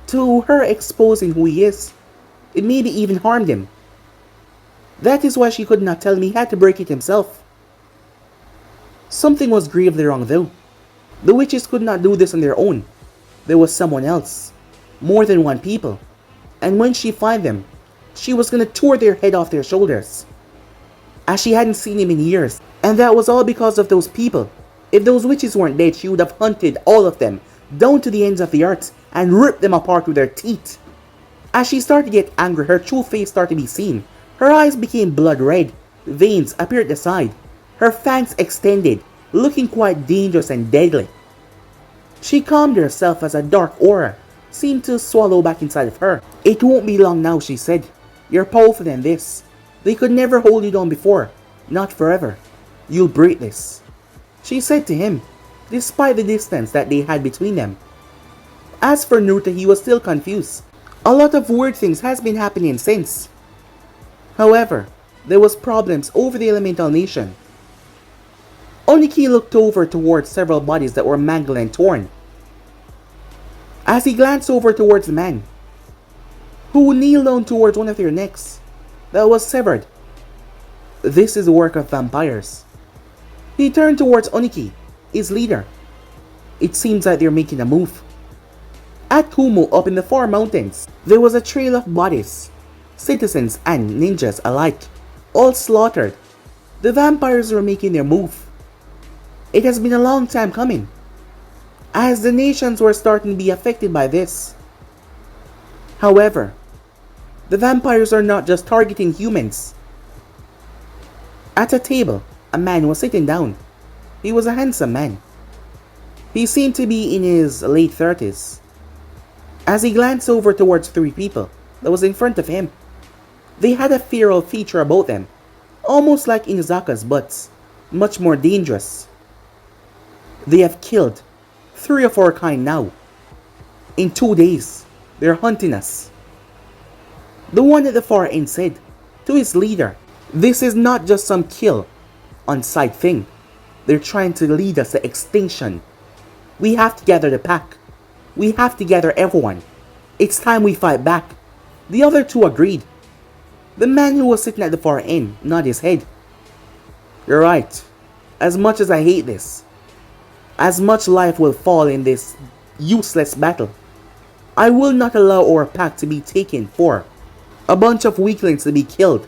to her exposing who he is. It maybe even harmed him. That is why she could not tell him. He had to break it himself. Something was gravely wrong though. The witches could not do this on their own. There was someone else. More than one people. And when she found them, she was gonna tear their head off their shoulders. As she hadn't seen him in years. And that was all because of those people. If those witches weren't dead, she would have hunted all of them down to the ends of the earth and ripped them apart with her teeth. As she started to get angry, her true face started to be seen. Her eyes became blood red. Veins appeared at the side. Her fangs extended, looking quite dangerous and deadly. She calmed herself as a dark aura seemed to swallow back inside of her. It won't be long now, she said. You're powerful than this. They could never hold you down before. Not forever. You'll break this, she said to him, despite the distance that they had between them. As for Naruto, he was still confused. A lot of weird things has been happening since. However, there was problems over the elemental nation. Oniki looked over towards several bodies that were mangled and torn. As he glanced over towards the man, who kneeled down towards one of their necks that was severed. This is the work of vampires. He turned towards Oniki, his leader. It seems like they're making a move. At Kumo, up in the far mountains, there was a trail of bodies, citizens and ninjas alike, all slaughtered. The vampires were making their move. It has been a long time coming, as the nations were starting to be affected by this. However, the vampires are not just targeting humans. At a table, a man was sitting down. He was a handsome man. He seemed to be in his late 30s. As he glanced over towards three people that was in front of him, they had a feral feature about them, almost like Inuzaka's, but much more dangerous. They have killed 3 of our kind now. In 2 days, they're hunting us. The one at the far end said to his leader, this is not just some kill on sight thing. They're trying to lead us to extinction. We have to gather the pack. We have to gather everyone. It's time we fight back. The other two agreed. The man who was sitting at the far end nodded his head. You're right. As much as I hate this, as much life will fall in this useless battle, I will not allow our pack to be taken for a bunch of weaklings to be killed.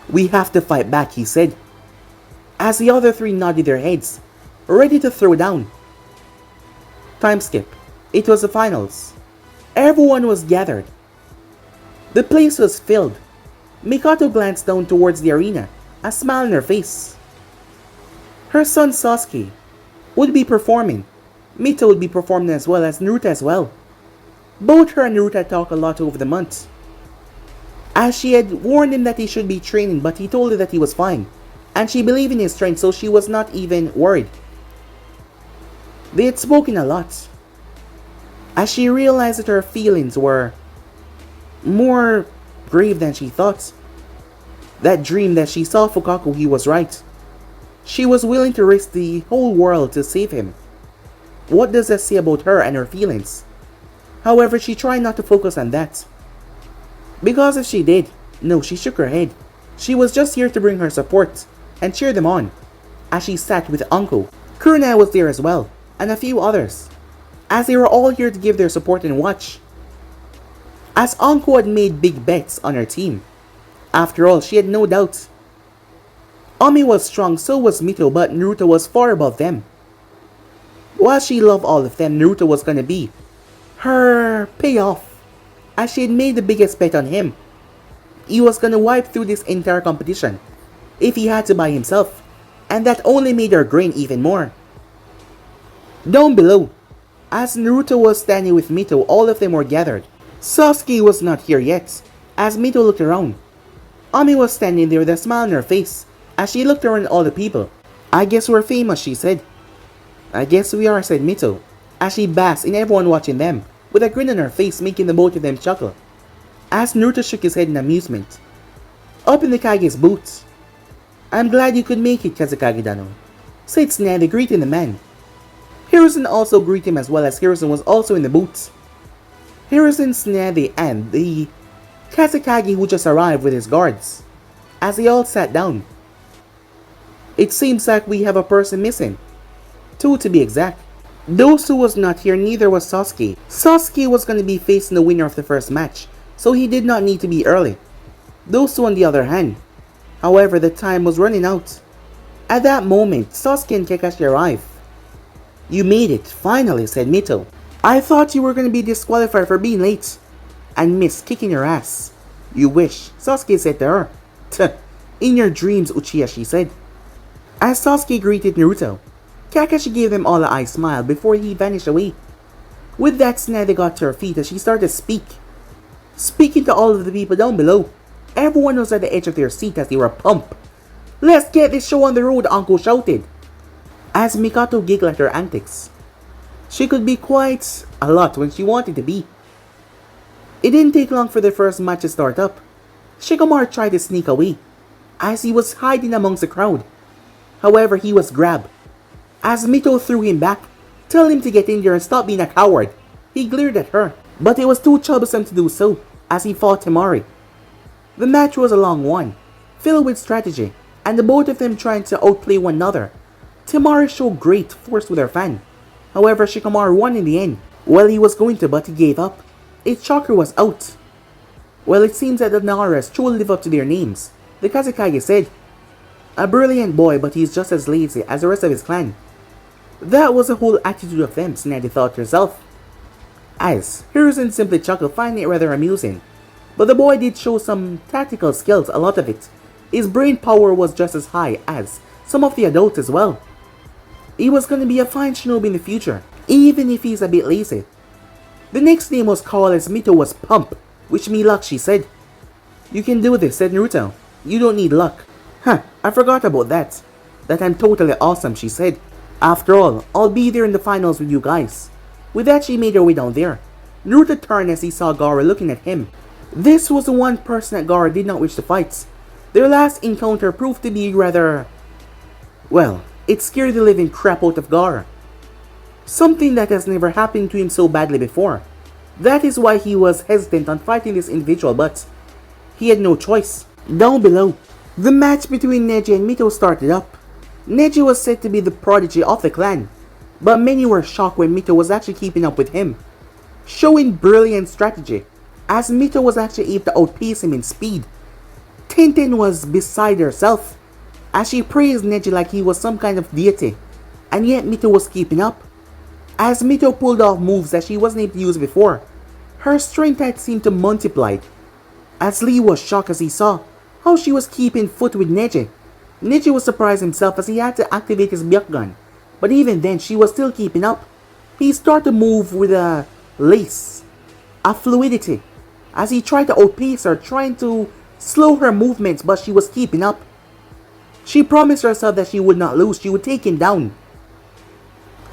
We have to fight back, he said, as the other three nodded their heads, ready to throw down. Time skip. It was the finals. Everyone was gathered. The place was filled. Mikoto glanced down towards the arena, a smile on her face. Her son Sasuke would be performing. Mito would be performing as well as Naruto as well. Both her and Naruto talked a lot over the months, as she had warned him that he should be training, but he told her that he was fine, and she believed in his strength, so she was not even worried. They had spoken a lot, as she realized that her feelings were more grave than she thought. That dream that she saw Fukaku, he was right. She was willing to risk the whole world to save him. What does that say about her and her feelings? However, she tried not to focus on that, because if she did, no, she shook her head. She was just here to bring her support and cheer them on, as she sat with Anko. Kurina was there as well, and a few others, as they were all here to give their support and watch. As Anko had made big bets on her team. After all, she had no doubt. Ami was strong, so was Mito, but Naruto was far above them. While she loved all of them, Naruto was gonna be her payoff, as she had made the biggest bet on him. He was gonna wipe through this entire competition. if he had to by himself, and that only made her grin even more. Down below, as Naruto was standing with Mito, all of them were gathered. Sasuke was not here yet. As Mito looked around, Ami was standing there with a smile on her face as she looked around at all the people. "I guess we're famous," she said. "I guess we are," said Mito, as she basked in everyone watching them, with a grin on her face making the both of them chuckle. As Naruto shook his head in amusement, up in the Kage's boots. "I'm glad you could make it, Kazekage-dano," said Tsunade, greeting the man. Hiruzen also greeted him, as well as Hiruzen was also in the boots. Hiruzen, Tsunade, and the Kazekage who just arrived with his guards. As they all sat down. "It seems like we have a person missing. 2 to be exact. Those who was not here, neither was Sasuke. Sasuke was going to be facing the winner of the first match, so he did not need to be early. Those 2 on the other hand. However, the time was running out. At that moment, Sasuke and Kakashi arrived. "You made it, finally," said Mito. "I thought you were going to be disqualified for being late and missed kicking your ass." "You wish," Sasuke said to her. "Tuh, in your dreams, Uchiha," she said. As Sasuke greeted Naruto, Kakashi gave them all a eye smile before he vanished away. With that, Tsunade got to her feet as she started to speaking to all of the people down below. Everyone was at the edge of their seat as they were pumped. "Let's get this show on the road," Uncle shouted, as Mikato giggled at her antics. She could be quite a lot when she wanted to be. It didn't take long for the first match to start up. Shikamaru tried to sneak away, as he was hiding amongst the crowd. However, he was grabbed, as Mito threw him back, telling him to get in there and stop being a coward. He glared at her, but it was too troublesome to do so, as he fought Temari. The match was a long one, filled with strategy, and the both of them trying to outplay one another. Temari showed great force with her fan. However, Shikamaru won in the end. Well, he was going to, but he gave up. Its chakra was out. "Well, it seems that the Naras truly live up to their names," the Kazekage said. "A brilliant boy, but he's just as lazy as the rest of his clan." That was the whole attitude of them, Tsunade thought to herself. As Hiruzen simply chuckled, finding it rather amusing. But the boy did show some tactical skills, a lot of it. His brain power was just as high as some of the adults as well. He was going to be a fine shinobi in the future, even if he's a bit lazy. The next name was called as Mito was pumped. "Wish me luck," she said. "You can do this," said Naruto. "You don't need luck." "Huh, I forgot about that. That I'm totally awesome," she said. "After all, I'll be there in the finals with you guys." With that, she made her way down there. Naruto turned as he saw Gaara looking at him. This was the one person that Gaara did not wish to fight. Their last encounter proved to be rather... well, it scared the living crap out of Gaara. Something that has never happened to him so badly before. That is why he was hesitant on fighting this individual, but he had no choice. Down below, the match between Neji and Mito started up. Neji was said to be the prodigy of the clan, but many were shocked when Mito was actually keeping up with him, showing brilliant strategy, as Mito was actually able to outpace him in speed. Tenten was beside herself, as she praised Neji like he was some kind of deity, and yet Mito was keeping up. As Mito pulled off moves that she wasn't able to use before, her strength had seemed to multiply. As Lee was shocked as he saw how she was keeping foot with Neji. Neji was surprised himself as he had to activate his Byakugan, but even then she was still keeping up. He started to move with a lace, a fluidity, as he tried to outpace her, trying to slow her movements, but she was keeping up. She promised herself that she would not lose, she would take him down.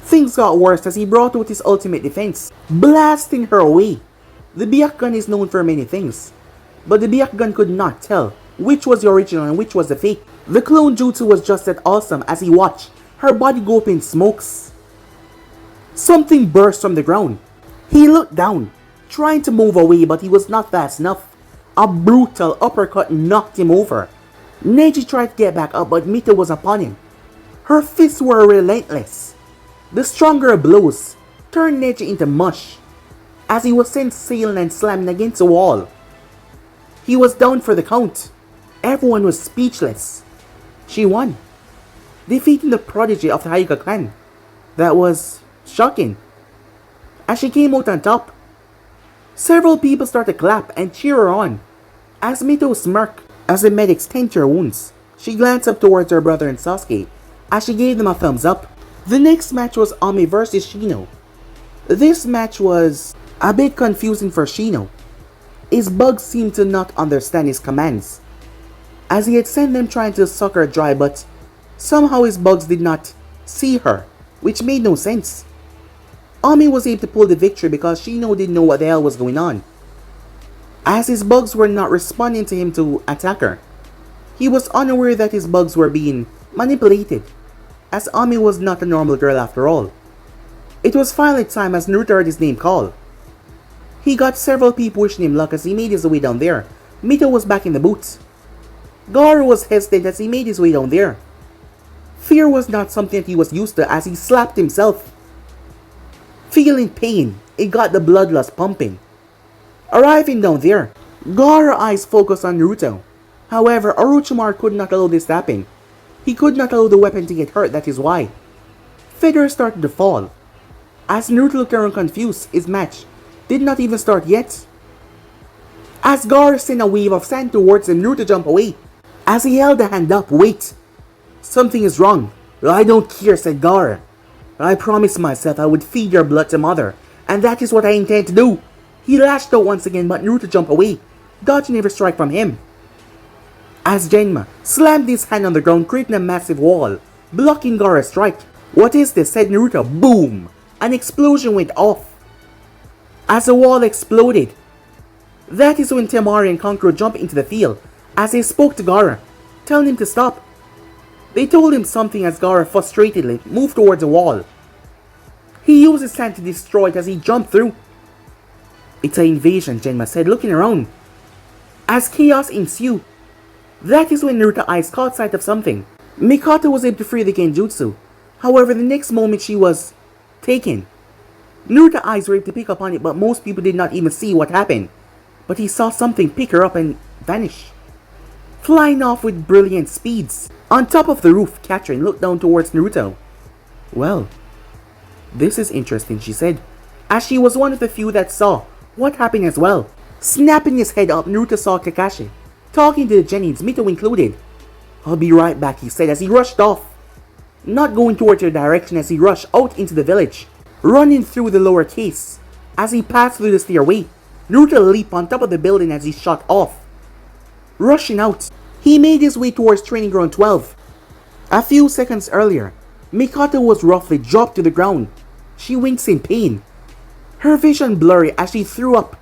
Things got worse as he brought out his ultimate defense, blasting her away. The Byakugan is known for many things, but the Byakugan could not tell which was the original and which was the fake. The clone jutsu was just that awesome as he watched her body go up in smokes. Something burst from the ground. He looked down, trying to move away, but he was not fast enough. A brutal uppercut knocked him over. Neji tried to get back up, but Mito was upon him. Her fists were relentless. The stronger blows turned Neji into mush, as he was sent sailing and slamming against the wall. He was down for the count. Everyone was speechless. She won, defeating the prodigy of the Hyuga clan. That was shocking. As she came out on top, several people started to clap and cheer her on, as Mito smirked as the medics tended to her wounds. She glanced up towards her brother and Sasuke as she gave them a thumbs up. The next match was Ami versus Shino. This match was a bit confusing for Shino. His bugs seemed to not understand his commands, as he had sent them trying to suck her dry, but somehow his bugs did not see her, which made no sense. Ami was able to pull the victory because Shino didn't know what the hell was going on, as his bugs were not responding to him to attack her. He was unaware that his bugs were being manipulated, as Ami was not a normal girl after all. It was finally time as Naruto heard his name called. He got several people wishing him luck as he made his way down there. Mito was back in the booth. Gaara was hesitant as he made his way down there. Fear was not something that he was used to as he slapped himself. Feeling pain, it got the bloodlust pumping. Arriving down there, Gaara's eyes focused on Naruto. However, Orochimaru could not allow this to happen. He could not allow the weapon to get hurt, that is why. Feathers started to fall. As Naruto looked around confused, his match did not even start yet. As Gaara sent a wave of sand towards him, Naruto jumped away. As he held a hand up, wait. Something is wrong. I don't care, said Gaara. I promised myself I would feed your blood to mother, and that is what I intend to do. He lashed out once again, but Naruto jumped away, dodging every strike from him. As Genma slammed his hand on the ground, creating a massive wall, blocking Gaara's strike. What is this? Said Naruto. Boom! An explosion went off. As the wall exploded, that is when Temari and Kankuro jumped into the field as they spoke to Gaara, telling him to stop. They told him something as Gaara frustratedly moved towards the wall. He used his hand to destroy it as he jumped through. It's an invasion, Genma said, looking around. As chaos ensued, that is when Naruto's eyes caught sight of something. Mikoto was able to free the genjutsu. However, the next moment she was taken. Naruto's eyes were able to pick up on it, but most people did not even see what happened. But he saw something pick her up and vanish, flying off with brilliant speeds. On top of the roof, Katrin looked down towards Naruto. Well, this is interesting, she said, as she was one of the few that saw what happened as well. Snapping his head up, Naruto saw Kakashi talking to the Genins, Mito included. I'll be right back, he said as he rushed off, not going towards their direction as he rushed out into the village, running through the lower case. As he passed through the stairway, Naruto leaped on top of the building as he shot off. Rushing out, he made his way towards Training Ground 12. A few seconds earlier, Mikoto was roughly dropped to the ground. She winks in pain, her vision blurry as she threw up.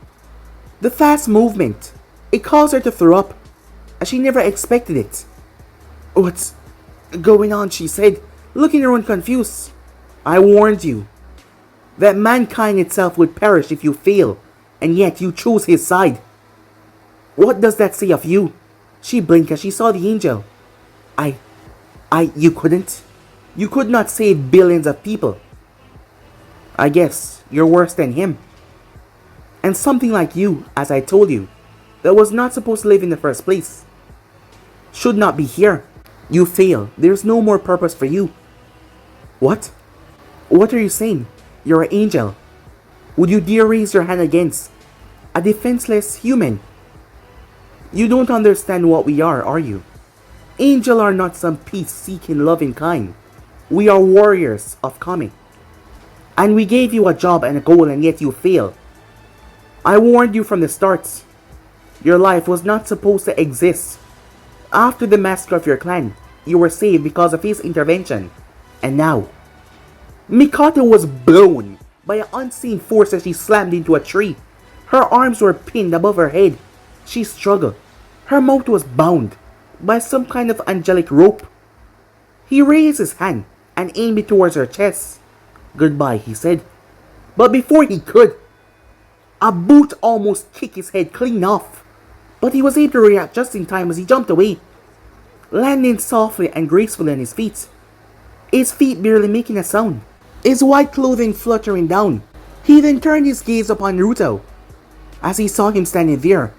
The fast movement, it caused her to throw up, as she never expected it. What's going on, she said, looking around confused. I warned you that mankind itself would perish if you fail, and yet you chose his side. What does that say of you? She blinked as she saw the angel. You couldn't? You could not save billions of people. I guess you're worse than him. And something like you, as I told you, that was not supposed to live in the first place, should not be here. You fail. There's no more purpose for you. What? What are you saying? You're an angel. Would you dare raise your hand against a defenseless human? You don't understand what we are you? Angels are not some peace-seeking loving kind. We are warriors of Kami. And we gave you a job and a goal, and yet you fail. I warned you from the start. Your life was not supposed to exist. After the massacre of your clan, you were saved because of his intervention. And now, Mikoto was blown by an unseen force as she slammed into a tree. Her arms were pinned above her head. She struggled. Her mouth was bound by some kind of angelic rope. He raised his hand and aimed it towards her chest. Goodbye, he said. But before he could, a boot almost kicked his head clean off. But he was able to react just in time as he jumped away, landing softly and gracefully on his feet barely making a sound, his white clothing fluttering down. He then turned his gaze upon Naruto as he saw him standing there.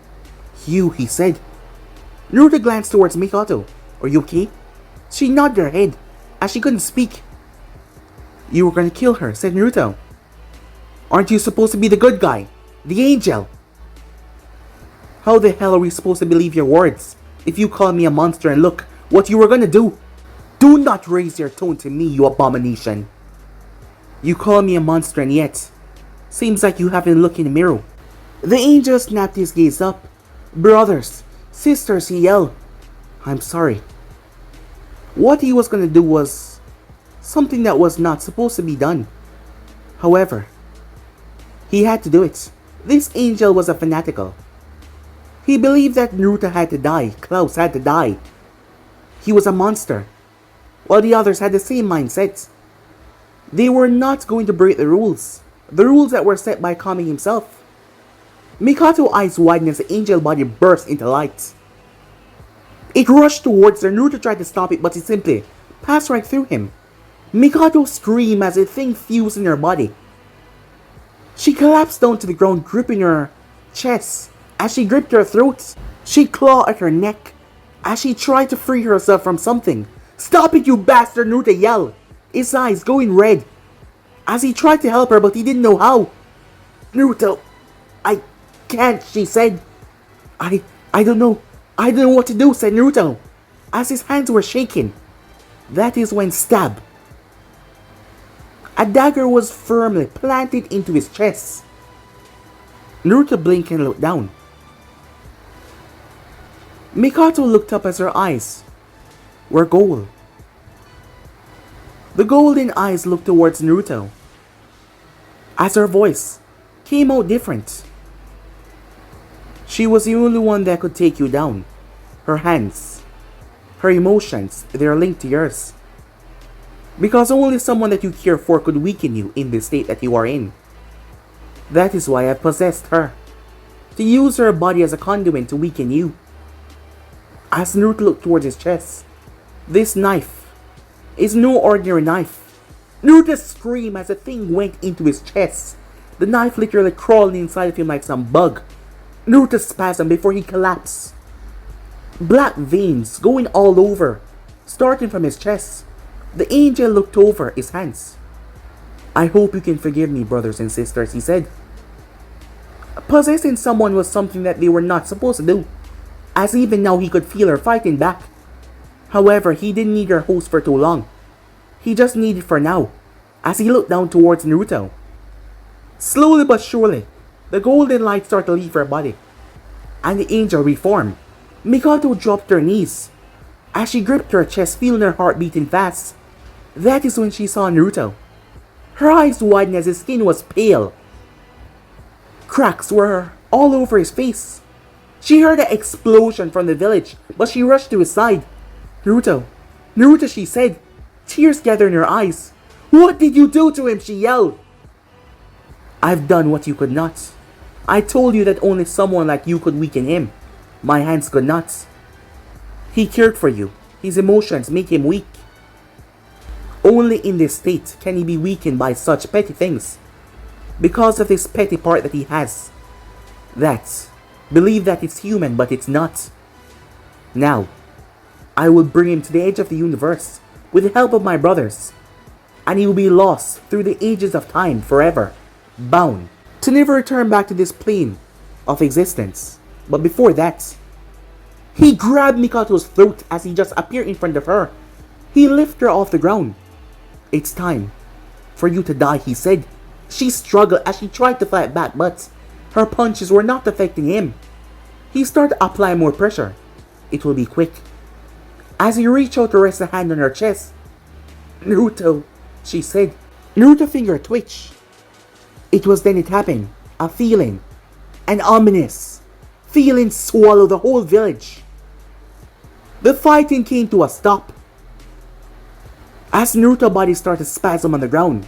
You, he said. Naruto glanced towards Mikoto. Are you okay? She nodded her head as she couldn't speak. You were gonna kill her, said Naruto. Aren't you supposed to be the good guy? The angel? How the hell are we supposed to believe your words if you call me a monster and look what you were gonna do. Do not raise your tone to me, you abomination. You call me a monster and yet, seems like you haven't looked in the mirror. The angel snapped his gaze up. Brothers, sisters, he yelled. I'm sorry. What he was gonna do was something that was not supposed to be done. However, he had to do it. This angel was a fanatical. He believed that Naruto had to die, Klaus had to die. He was a monster, while the others had the same mindset. They were not going to break the rules that were set by Kami himself. Mikato's eyes widened as the angel body burst into light. It rushed towards her. Naruto tried to stop it, but it simply passed right through him. Mikato screamed as the thing fused in her body. She collapsed down to the ground, gripping her chest. As she gripped her throat, she clawed at her neck as she tried to free herself from something. Stop it, you bastard! Naruto yelled, his eyes going red as he tried to help her, but he didn't know how. Naruto, I can't, she said. I don't know. I don't know what to do, said Naruto, as his hands were shaking. That is when stab. A dagger was firmly planted into his chest. Naruto blinked and looked down. Mikato looked up as her eyes were gold. The golden eyes looked towards Naruto as her voice came out different. She was the only one that could take you down. Her hands, her emotions, they're linked to yours. Because only someone that you care for could weaken you in the state that you are in. That is why I possessed her, to use her body as a conduit to weaken you. As Naruto looked towards his chest, this knife is no ordinary knife. Naruto screamed as the thing went into his chest. The knife literally crawled inside of him like some bug. Naruto spasmed before he collapsed. Black veins going all over, starting from his chest. The angel looked over his hands. I hope you can forgive me, brothers and sisters, he said. Possessing someone was something that they were not supposed to do, as even now he could feel her fighting back. However, he didn't need her host for too long. He just needed for now, as he looked down towards Naruto. Slowly but surely, the golden light started to leave her body, and the angel reformed. Mikato dropped to her knees as she gripped her chest, feeling her heart beating fast. That is when she saw Naruto. Her eyes widened as his skin was pale. Cracks were all over his face. She heard an explosion from the village, but she rushed to his side. Naruto, Naruto, she said, tears gathered in her eyes. What did you do to him? She yelled. I've done what you could not. I told you that only someone like you could weaken him. My hands could not. He cared for you. His emotions make him weak. Only in this state can he be weakened by such petty things. Because of this petty part that he has. That. Believe that it's human, but it's not. Now, I will bring him to the edge of the universe with the help of my brothers. And he will be lost through the ages of time forever. Bound. To never return back to this plane of existence. But before that, he grabbed Mikato's throat as he just appeared in front of her. He lifted her off the ground. It's time for you to die, he said. She struggled as she tried to fight back, but her punches were not affecting him. He started to apply more pressure. It will be quick. As he reached out to rest a hand on her chest. Naruto, she said. Naruto's finger twitched. It was then it happened. A feeling. An ominous feeling swallowed the whole village. The fighting came to a stop. As Naruto's body started to spasm on the ground.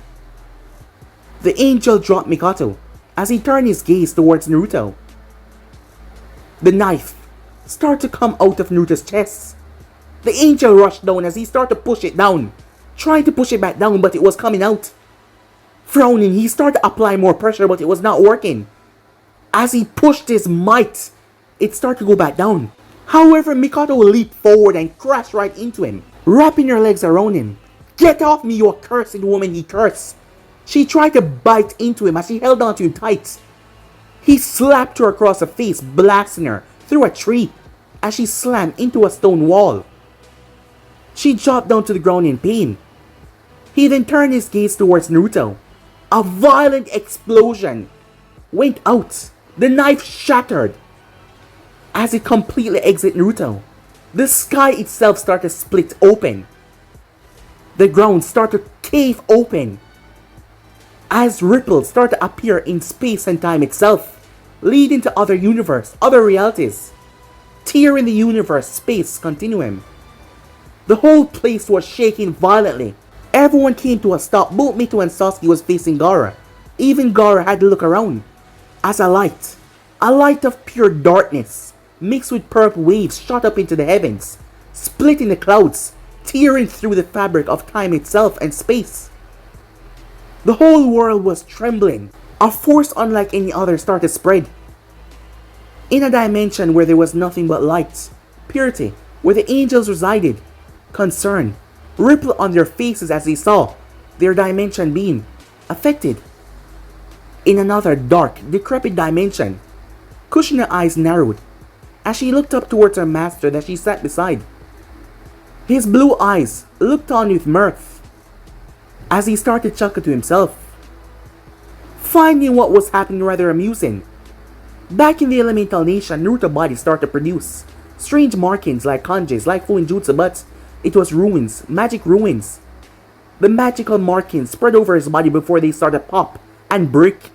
The angel dropped Mikato as he turned his gaze towards Naruto. The knife started to come out of Naruto's chest. The angel rushed down as he started to push it down, trying to push it back down, but it was coming out. Frowning, he started to apply more pressure, but it was not working. As he pushed his might, it started to go back down. However, Mikato leaped forward and crashed right into him, wrapping her legs around him. Get off me, you accursed woman, he cursed. She tried to bite into him as she held on to him tight. He slapped her across the face, blasting her through a tree as she slammed into a stone wall. She dropped down to the ground in pain. He then turned his gaze towards Naruto. A violent explosion went out. The knife shattered. As it completely exited Naruto, the sky itself started to split open. The ground started to cave open as ripples started to appear in space and time itself, leading to other universe, other realities, tearing the universe space continuum. The whole place was shaking violently. Everyone came to a stop. Both Mito and Sasuke was facing Gaara. Even Gaara had to look around as a light of pure darkness mixed with purple waves shot up into the heavens, splitting the clouds, tearing through the fabric of time itself and space. The whole world was trembling. A force unlike any other started to spread. In a dimension where there was nothing but light, purity, where the angels resided, concern rippled on their faces as they saw their dimension being affected. In another dark, decrepit dimension, Kushina's eyes narrowed as she looked up towards her master that she sat beside. His blue eyes looked on with mirth as he started to chuckle to himself, finding what was happening rather amusing. Back in the elemental nation, Naruto's body started to produce strange markings like kanjis, like fuinjutsu, but it was ruins, magic ruins. The magical markings spread over his body before they started to pop and break.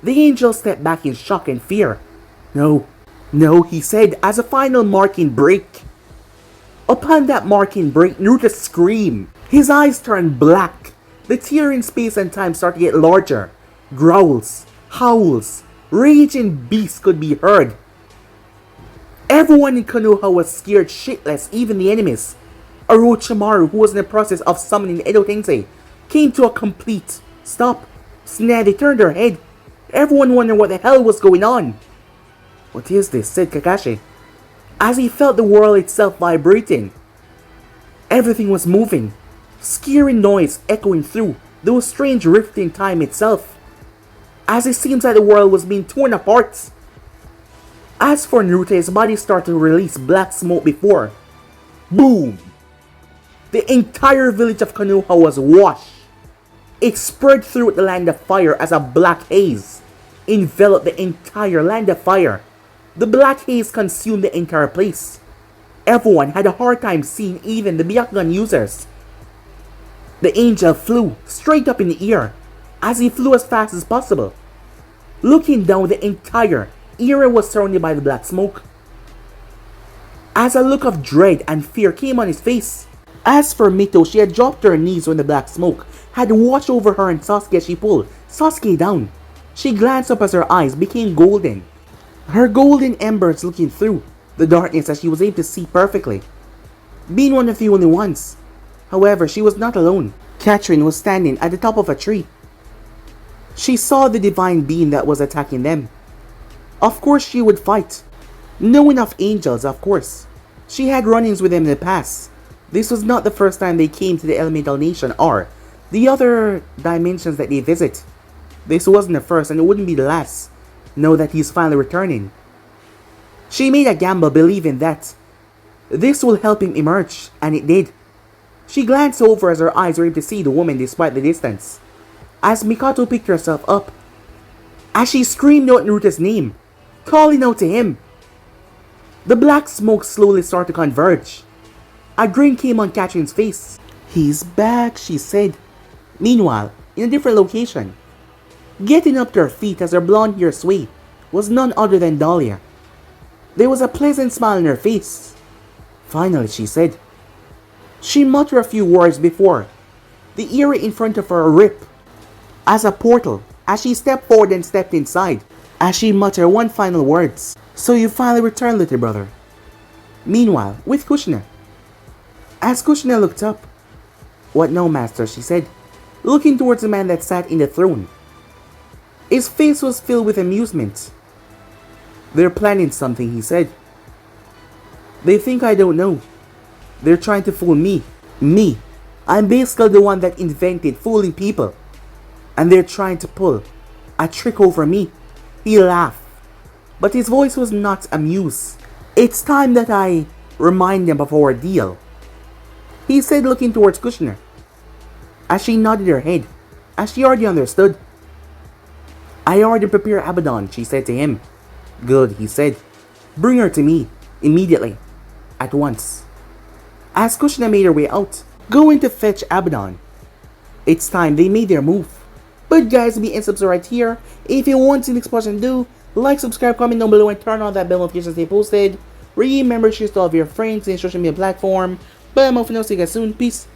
The angel stepped back in shock and fear. No, he said as a final marking break. Upon that marking break, Naruto screamed. His eyes turned black. The tear in space and time started to get larger. Growls, howls, raging beasts could be heard. Everyone in Konoha was scared shitless, even the enemies. Orochimaru, who was in the process of summoning Edo Tensei, came to a complete stop. They turned their head. Everyone wondered what the hell was going on. What is this? Said Kakashi, as he felt the world itself vibrating. Everything was moving, scary noise echoing through those strange rifts in time itself, as it seems like the world was being torn apart. As for Naruto, his body started to release black smoke before. Boom! The entire village of Konoha was washed. It spread through the land of fire as a black haze enveloped the entire land of fire. The black haze consumed the entire place. Everyone had a hard time seeing even the Byakugan users. The angel flew straight up in the air as he flew as fast as possible. Looking down, the entire area was surrounded by the black smoke. As a look of dread and fear came on his face. As for Mito, she had dropped to her knees when the black smoke had watched over her and Sasuke as she pulled Sasuke down. She glanced up as her eyes became golden. Her golden embers looking through the darkness as she was able to see perfectly. Being one of the only ones. However, she was not alone. Catherine was standing at the top of a tree. She saw the divine being that was attacking them. Of course she would fight. Knowing of angels, of course. She had run-ins with them in the past. This was not the first time they came to the elemental nation or the other dimensions that they visit. This wasn't the first and it wouldn't be the last. Know that he's finally returning. She made a gamble believing that this will help him emerge, and it did. She glanced over as her eyes were able to see the woman despite the distance. As Mikoto picked herself up, as she screamed out Naruto's name, calling out to him. The black smoke slowly started to converge. A grin came on Catherine's face. He's back, she said. Meanwhile, in a different location, getting up to her feet as her blonde hair swayed was none other than Dahlia. There was a pleasant smile on her face. Finally, she said. She muttered a few words before the area in front of her ripped as a portal as she stepped forward and stepped inside. As she muttered one final words. So you finally returned, little brother. Meanwhile, with Kushina. As Kushina looked up. What now, master, she said, looking towards the man that sat in the throne. His face was filled with amusement. They're planning something, he said. They think I don't know. They're trying to fool me. Me. I'm basically the one that invented fooling people. And they're trying to pull a trick over me. He laughed. But his voice was not amused. It's time that I remind them of our deal. he said, looking towards Kushina. As she nodded her head, as she already understood. I already prepared Abaddon, she said to him. Good, he said. Bring her to me, immediately, at once. As Kushina made her way out, going to fetch Abaddon. It's time they made their move. But guys, be and subscribe right here. If you want to see the next portion, do like, subscribe, comment down below, and turn on that bell notification to stay posted. Remember, share to all of your friends and social media platform. But I'm off for now, see you guys soon. Peace.